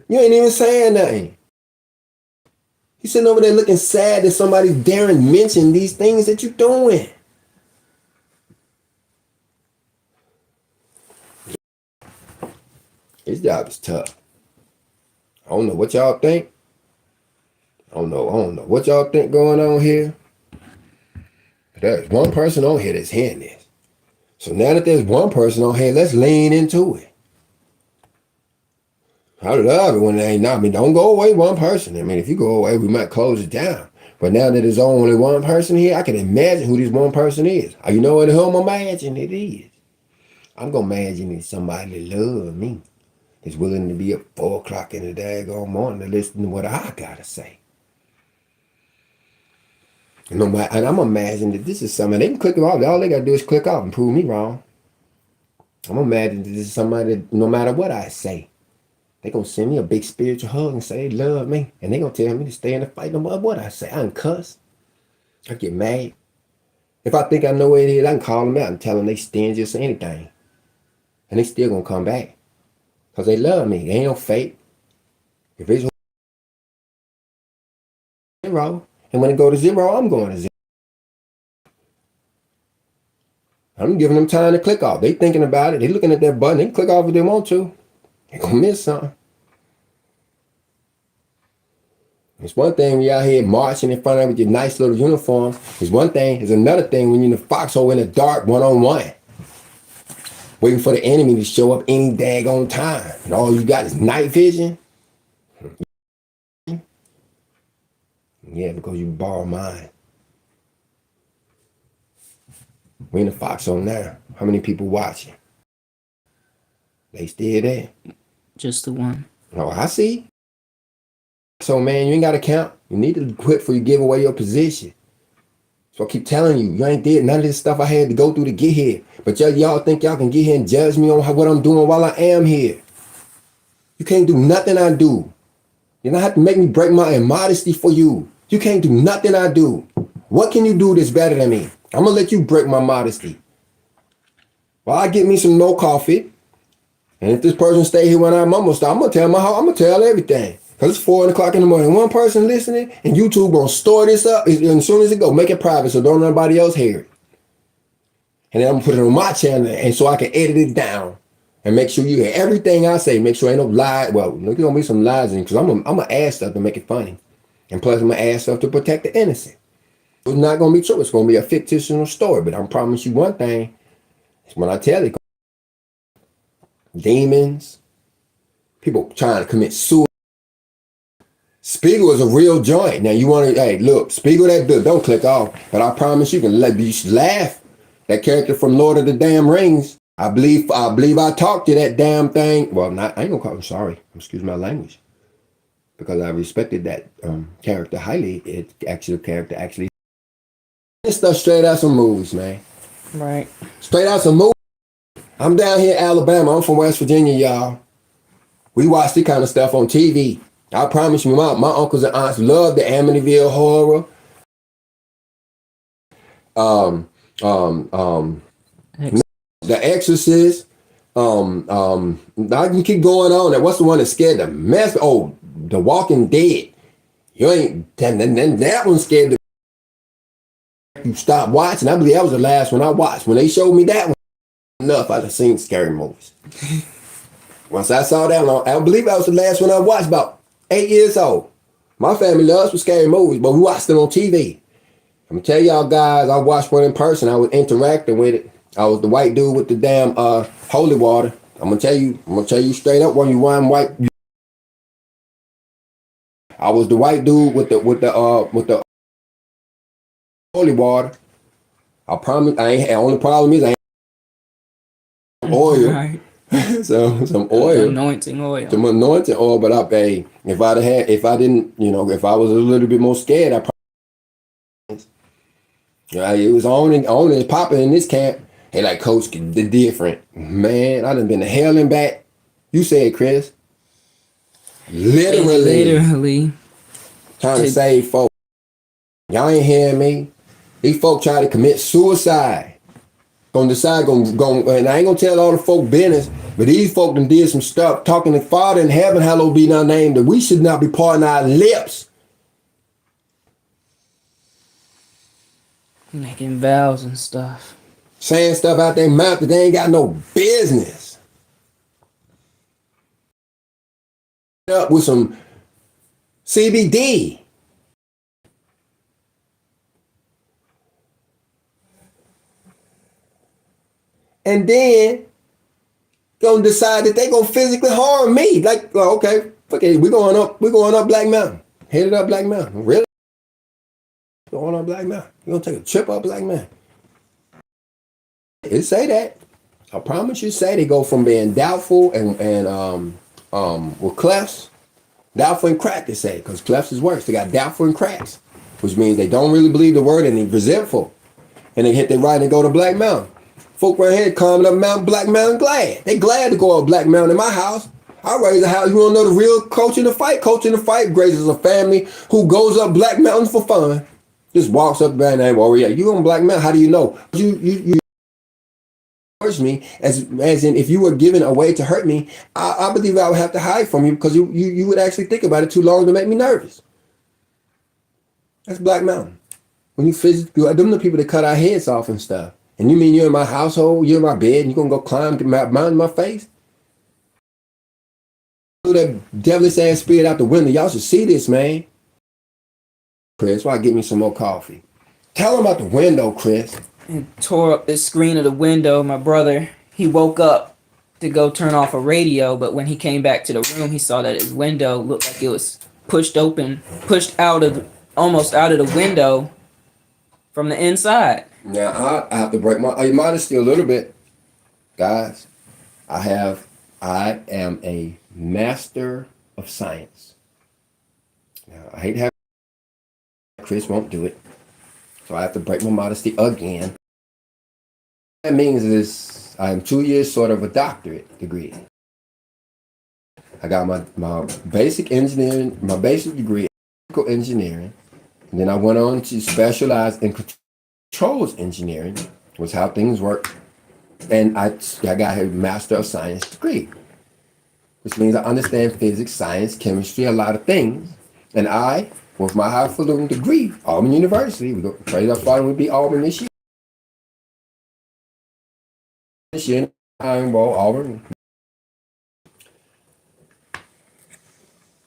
You ain't even saying nothing. You sitting over there looking sad that somebody's daring mention these things that you're doing. His job is tough. I don't know what y'all think. I don't know what y'all think going on here. But there's one person on here that's hearing this. So now that there's one person on here, let's lean into it. I love it when they ain't not. I mean, don't go away one person. I mean, if you go away, we might close it down. But now that there's only one person here, I can imagine who this one person is. You know what? Who I'm imagining it is? I'm gonna imagine it's somebody that love me. Is willing to be up 4 o'clock in the daggone morning to listen to what I gotta say. And I'm imagining that this is something they can click it off. All they gotta do is click off and prove me wrong. I'm imagining that this is somebody that no matter what I say, they gonna send me a big spiritual hug and say they love me. And they gonna tell me to stay in the fight no matter what I say. I can cuss. I get mad. If I think I know what it is, I can call them out and tell them they stingy or anything. And they still gonna come back. Because they love me. They ain't no fake. If it's 0, and when it go to 0, I'm going to 0. I'm giving them time to click off. They thinking about it. They looking at that button. They can click off if they want to. They're going to miss something. It's one thing when you out here marching in front of with your nice little uniform. It's one thing. It's another thing when you're in the foxhole in the dark, one-on-one. Waiting for the enemy to show up any daggone time. And all you got is night vision. Yeah, because you borrow mine. We in the foxhole now. How many people watching? They still there. Just the one. Oh, I see. So, man, you ain't got to count. You need to quit before you give away your position. So I keep telling you, you ain't did none of this stuff I had to go through to get here. But y'all think y'all can get here and judge me on what I'm doing while I am here. You can't do nothing I do. You don't have to make me break my immodesty for you. You can't do nothing I do. What can you do that's better than me? I'm going to let you break my modesty. Well, I get me some no coffee. And if this person stay here when I'm going to tell everything. Because it's 4 o'clock in the morning. One person listening, and YouTube going to store this up. And as soon as it go, make it private so don't nobody else hear it. And then I'm going to put it on my channel and so I can edit it down. And make sure you hear everything I say. Make sure ain't no lie. Well, there's going to be some lies in it because I'm going to add stuff to make it funny. And plus, I'm going to add stuff to protect the innocent. It's not going to be true. It's going to be a fictional story. But I promise you one thing. When I tell it, demons, people trying to commit suicide. Spiegel is a real joint. Now you want to, hey, look, Spiegel that good. Don't click off. But I promise you can laugh. That character from Lord of the Damn Rings. I believe I talked to that damn thing. Well, I ain't gonna call him sorry. Excuse my language. Because I respected that character highly. This stuff straight out some movies, man. Right. Straight out some movies. I'm down here in Alabama. I'm from West Virginia, y'all. We watch this kind of stuff on TV. I promise you, my uncles and aunts love the Amityville Horror. The Exorcist. I can keep going on. What's the one that scared the mess? Oh, The Walking Dead. You ain't that one scared the. You stop watching. I believe that was the last one I watched. When they showed me that one, enough. I've seen scary movies. Once I saw that one, I believe that was the last one I watched. About 8 years old. My family loves for scary movies, but we watched them on TV. I'm gonna tell y'all guys, I watched one in person. I was interacting with it. I was the white dude with the damn holy water. I'm gonna tell you straight up when you wine white. I was the white dude with the holy water. I promise. I ain't. The only problem is I ain't oil. Right. So some oil, anointing oil, some anointing oil. But if I didn't, if I was a little bit more scared, I probably. It was on and popping in this camp. Hey, like coach, the different man. I done been to hell and back. You said, Chris. Literally. Literally. Trying to save folks. Y'all ain't hearing me. These folk try to commit suicide. And I ain't gonna tell all the folk business, but these folk done did some stuff talking to Father in heaven, hallowed be thy name, that we should not be parting our lips. Making vows and stuff. Saying stuff out their mouth that they ain't got no business. Up with some CBD. And then gonna decide that they gonna physically harm me. Like, well, okay, we're going up Black Mountain. Headed up Black Mountain. Really? Going up Black Mountain. You're gonna take a trip up Black Mountain. It say that. I promise you say they go from being doubtful and with clefts, doubtful and cracked, they say, because clefts is worse. They got doubtful and cracks, which means they don't really believe the word and they resentful. And they hit their right and go to Black Mountain. Folk right here climbing up Black Mountain glad. They glad to go up Black Mountain in my house. I raise a house. You want to know the real coach in the fight? Coach in the fight raises a family who goes up Black Mountain for fun. Just walks up there and they worry. You on Black Mountain? How do you know? You hurt me as in if you were given a way to hurt me, I believe I would have to hide from you because you would actually think about it too long to make me nervous. That's Black Mountain. When you physically, them the people that cut our heads off and stuff. And you mean you're in my household, you're in my bed, and you're gonna go climb the mountain in my face? Throw that devilish ass spirit out the window. Y'all should see this, man. Chris, why get me some more coffee? Tell him out the window, Chris. And tore up the screen of the window. My brother, he woke up to go turn off a radio, but when he came back to the room, he saw that his window looked like it was pushed almost out of the window from the inside. Now I have to break my modesty a little bit, guys. I am a master of science. Now, I hate having Chris won't do it, so I have to break my modesty again. What that means is I am 2 years short of a doctorate degree. I got my basic engineering, my basic degree, in engineering, and then I went on to specialize in controls engineering, was how things work. And I got a Master of Science degree, which means I understand physics, science, chemistry, a lot of things. And I, with my highfalutin degree, Auburn University, we go praise our Father, we'll be Auburn this year. This year, Iron Bowl, Auburn.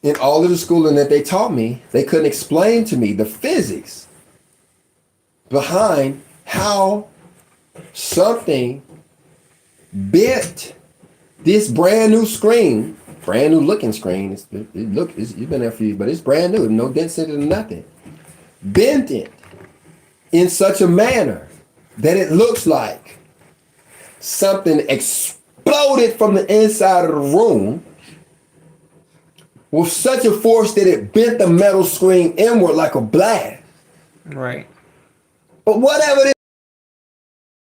In all of the schooling that they taught me, they couldn't explain to me the physics behind how something bent this brand new screen, brand new looking screen. It's been there for you, but it's brand new, no dents in it or nothing. Bent it in such a manner that it looks like something exploded from the inside of the room with such a force that it bent the metal screen inward like a blast. Right. But whatever it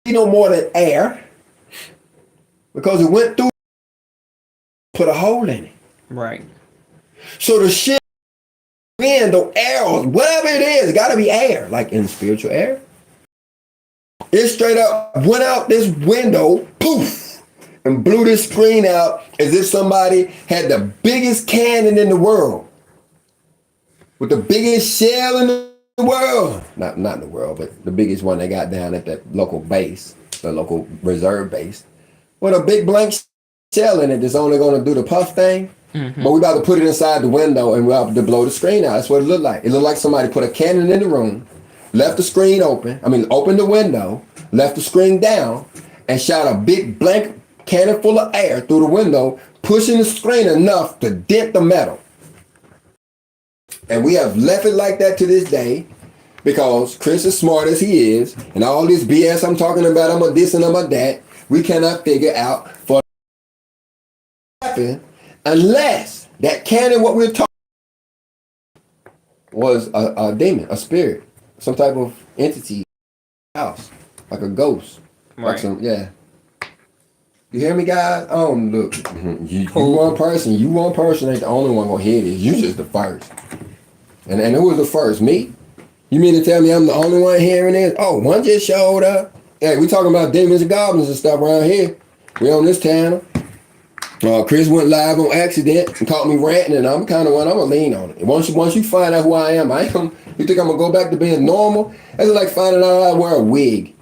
is, no more than air, because it went through, put a hole in it. Right. So the shit, wind or air or whatever it is, it gotta be air, like in spiritual air. It straight up went out this window, poof, and blew this screen out as if somebody had the biggest cannon in the world with the biggest shell in the world. Not in the world, but the biggest one they got down at that local base, the local reserve base, with a big blank shell in it that's only going to do the puff thing. Mm-hmm. But we about to put it inside the window and we're about to blow the screen out. That's what it looked like. It looked like somebody put a cannon in the room, left the screen open, opened the window, left the screen down, and shot a big blank cannon full of air through the window, pushing the screen enough to dent the metal. And we have left it like that to this day because Chris is smart as he is, and all this BS I'm talking about, I'm a this and I'm a that, we cannot figure out for happen unless that cannon, what we're talking was a demon, a spirit, some type of entity, house, like a ghost. Right. Like yeah. You hear me, guys? Oh, look. You one person ain't the only one gonna hear this. You just the first. And who was the first? Me? You mean to tell me I'm the only one hearing this? Oh, one just showed up. Hey, we talking about demons and goblins and stuff around here. We on this channel. Chris went live on accident and caught me ranting, and I'm kind of one. I'm gonna lean on it. Once you find out who I am, you think I'm gonna go back to being normal? That's like finding out I wear a wig.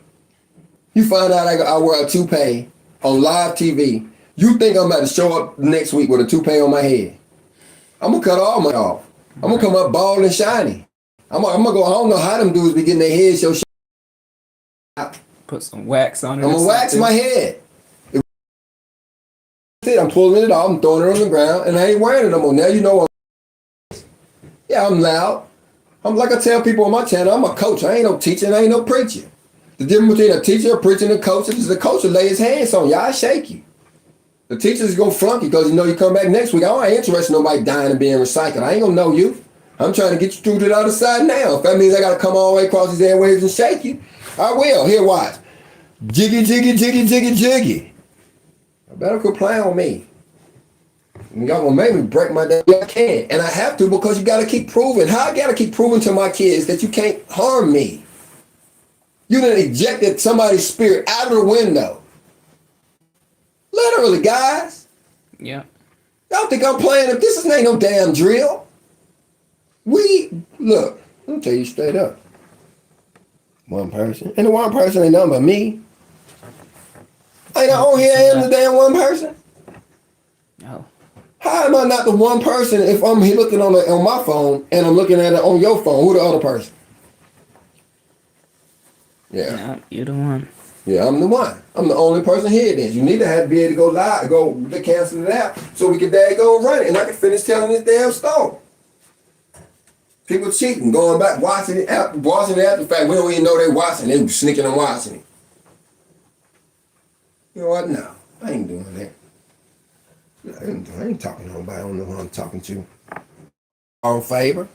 You find out I wear a toupee on live TV. You think I'm about to show up next week with a toupee on my head? I'm gonna cut all my off. I'm gonna come up bald and shiny. I'm gonna go. I don't know how them dudes be getting their heads so. Put some wax on it. I'm gonna wax my head. I'm pulling it off. I'm throwing it on the ground, and I ain't wearing it no more. Now you know. I'm loud. I'm like I tell people on my channel. I'm a coach. I ain't no teacher. And I ain't no preacher. The difference between a teacher, a preacher, and a coach is the coach will lay his hands on you. I shake you. The teacher's gonna flunk you because you know you come back next week. I ain't interested in nobody dying and being recycled. I ain't gonna know you. I'm trying to get you through to the other side now. If that means I gotta come all the way across these airwaves and shake you, I will. Here, watch. Jiggy, jiggy, jiggy, jiggy, jiggy. I better quit playing on me. Y'all gonna make me break my damn. I can't. And I have to because you gotta keep proving. How I gotta keep proving to my kids that you can't harm me? You done ejected somebody's spirit out of the window. Literally, guys. Yeah. Y'all think I'm playing? If this ain't no damn drill. Look, let me tell you straight up. One person. And the one person ain't nothing but me. Ain't I on here I am the damn one person? No. How am I not the one person if I'm here looking on my phone and I'm looking at it on your phone? Who the other person? Yeah. No, you're the one. Yeah, I'm the one. I'm the only person here then. You need to have to be able to go live, to cancel it out so we can go run it and I can finish telling this damn story. People cheating, going back, watching it after the fact. We don't even know they watching. They sneaking and watching it. You know what? No, I ain't doing that. No, I ain't talking to nobody. I don't know who I'm talking to. On favor.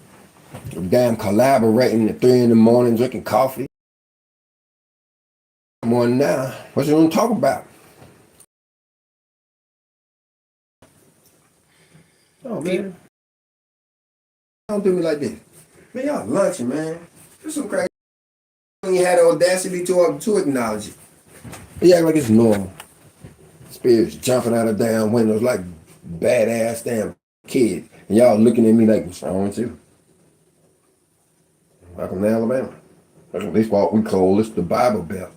Damn collaborating at 3 in the morning, drinking coffee. Morning now. What you gonna talk about? Oh man. Don't do me like this. Man, y'all lunching, man. Do some crazy. You had the audacity to acknowledge it. You act like it's normal. Spirits jumping out of damn windows like badass damn kids. And y'all looking at me like, what's wrong with you? Welcome to Alabama. This what we call this the Bible Belt.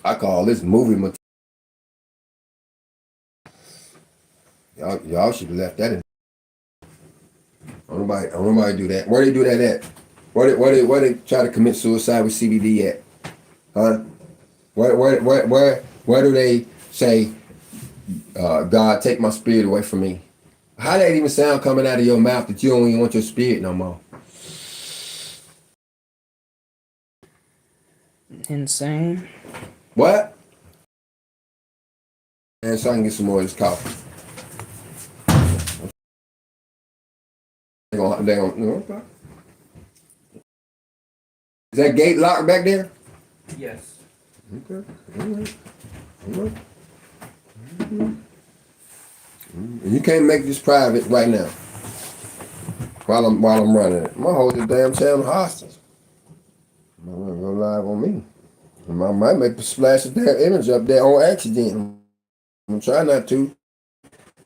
I call this movie material. Y'all should have left that in. Don't nobody do that. Where they do that at? Where they try to commit suicide with CBD at? Huh? Where do they say, God, take my spirit away from me? How that even sound coming out of your mouth that you don't even want your spirit no more? Insane. What? And so I can get some more of this coffee. They gonna, is that gate locked back there? Yes. Okay. All right. And you can't make this private right now. While I'm running it. I'm gonna hold this damn channel hostage. I'm gonna go live on me. I might make a splash of that image up there on accident. I'm gonna try not to.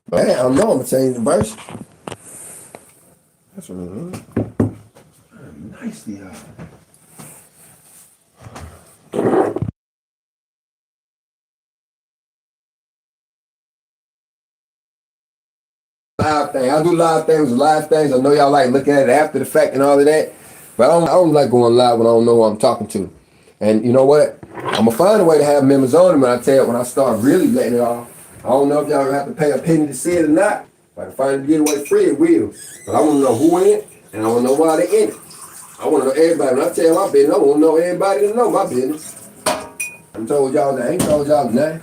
But I know I'm gonna change the verse. That's what it is. Nice they are. Live thing. I do live things. I know y'all like looking at it after the fact and all of that. But I don't like going live when I don't know who I'm talking to. And you know what? I'm gonna find a way to have members on it when I start really letting it off. I don't know if y'all gonna have to pay a penny to see it or not. If I can find it to get away free, it will. But I wanna know who in it and I wanna know why they in it. I wanna know everybody. When I tell my business, I wanna know everybody to know my business. I ain't told y'all nothing.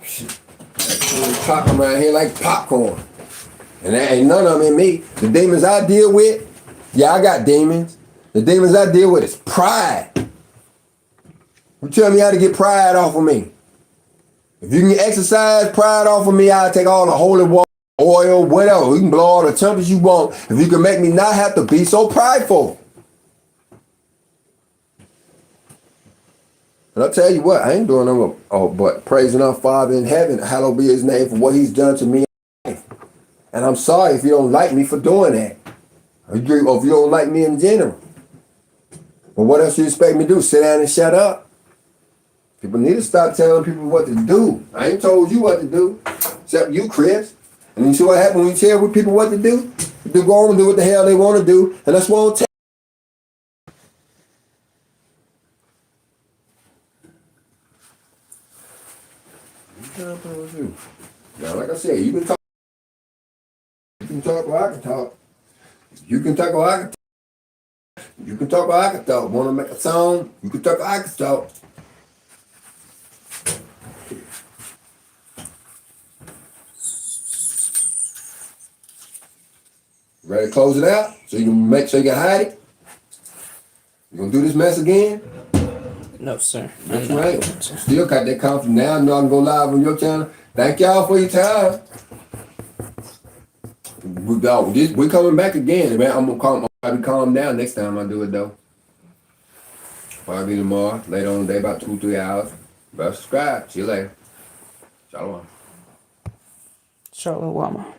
Shit. Pop them around here like popcorn. And there ain't none of them in me. The demons I deal with, I got demons. The demons I deal with is pride. You tell me how to get pride off of me. If you can exercise pride off of me, I'll take all the holy water, oil, whatever. You can blow all the tempers you want. If you can make me not have to be so prideful. And I'll tell you what, I ain't doing no but praising our Father in heaven, hallowed be his name for what he's done to me in life. And I'm sorry if you don't like me for doing that. Or if you don't like me in general. But what else you expect me to do? Sit down and shut up? People need to stop telling people what to do. I ain't told you what to do, except you, Chris. And you see what happens when you tell people what to do? They go on and do what the hell they want to do, and that's what I'm telling you. Now, like I said, you can talk or I can talk. You can talk or I can talk. You can talk or I can talk. Want to make a song? You can talk or I can talk. Ready to close it out? So you can make sure you can hide it? You gonna do this mess again? No, sir. That's right. Still got that confidence now. I know I can go live on your channel. Thank y'all for your time. We coming back again, man. I'm gonna probably calm down next time I do it though. Probably tomorrow, later on the day, about 2-3 hours. But subscribe. See you later. Shalom. Shalom.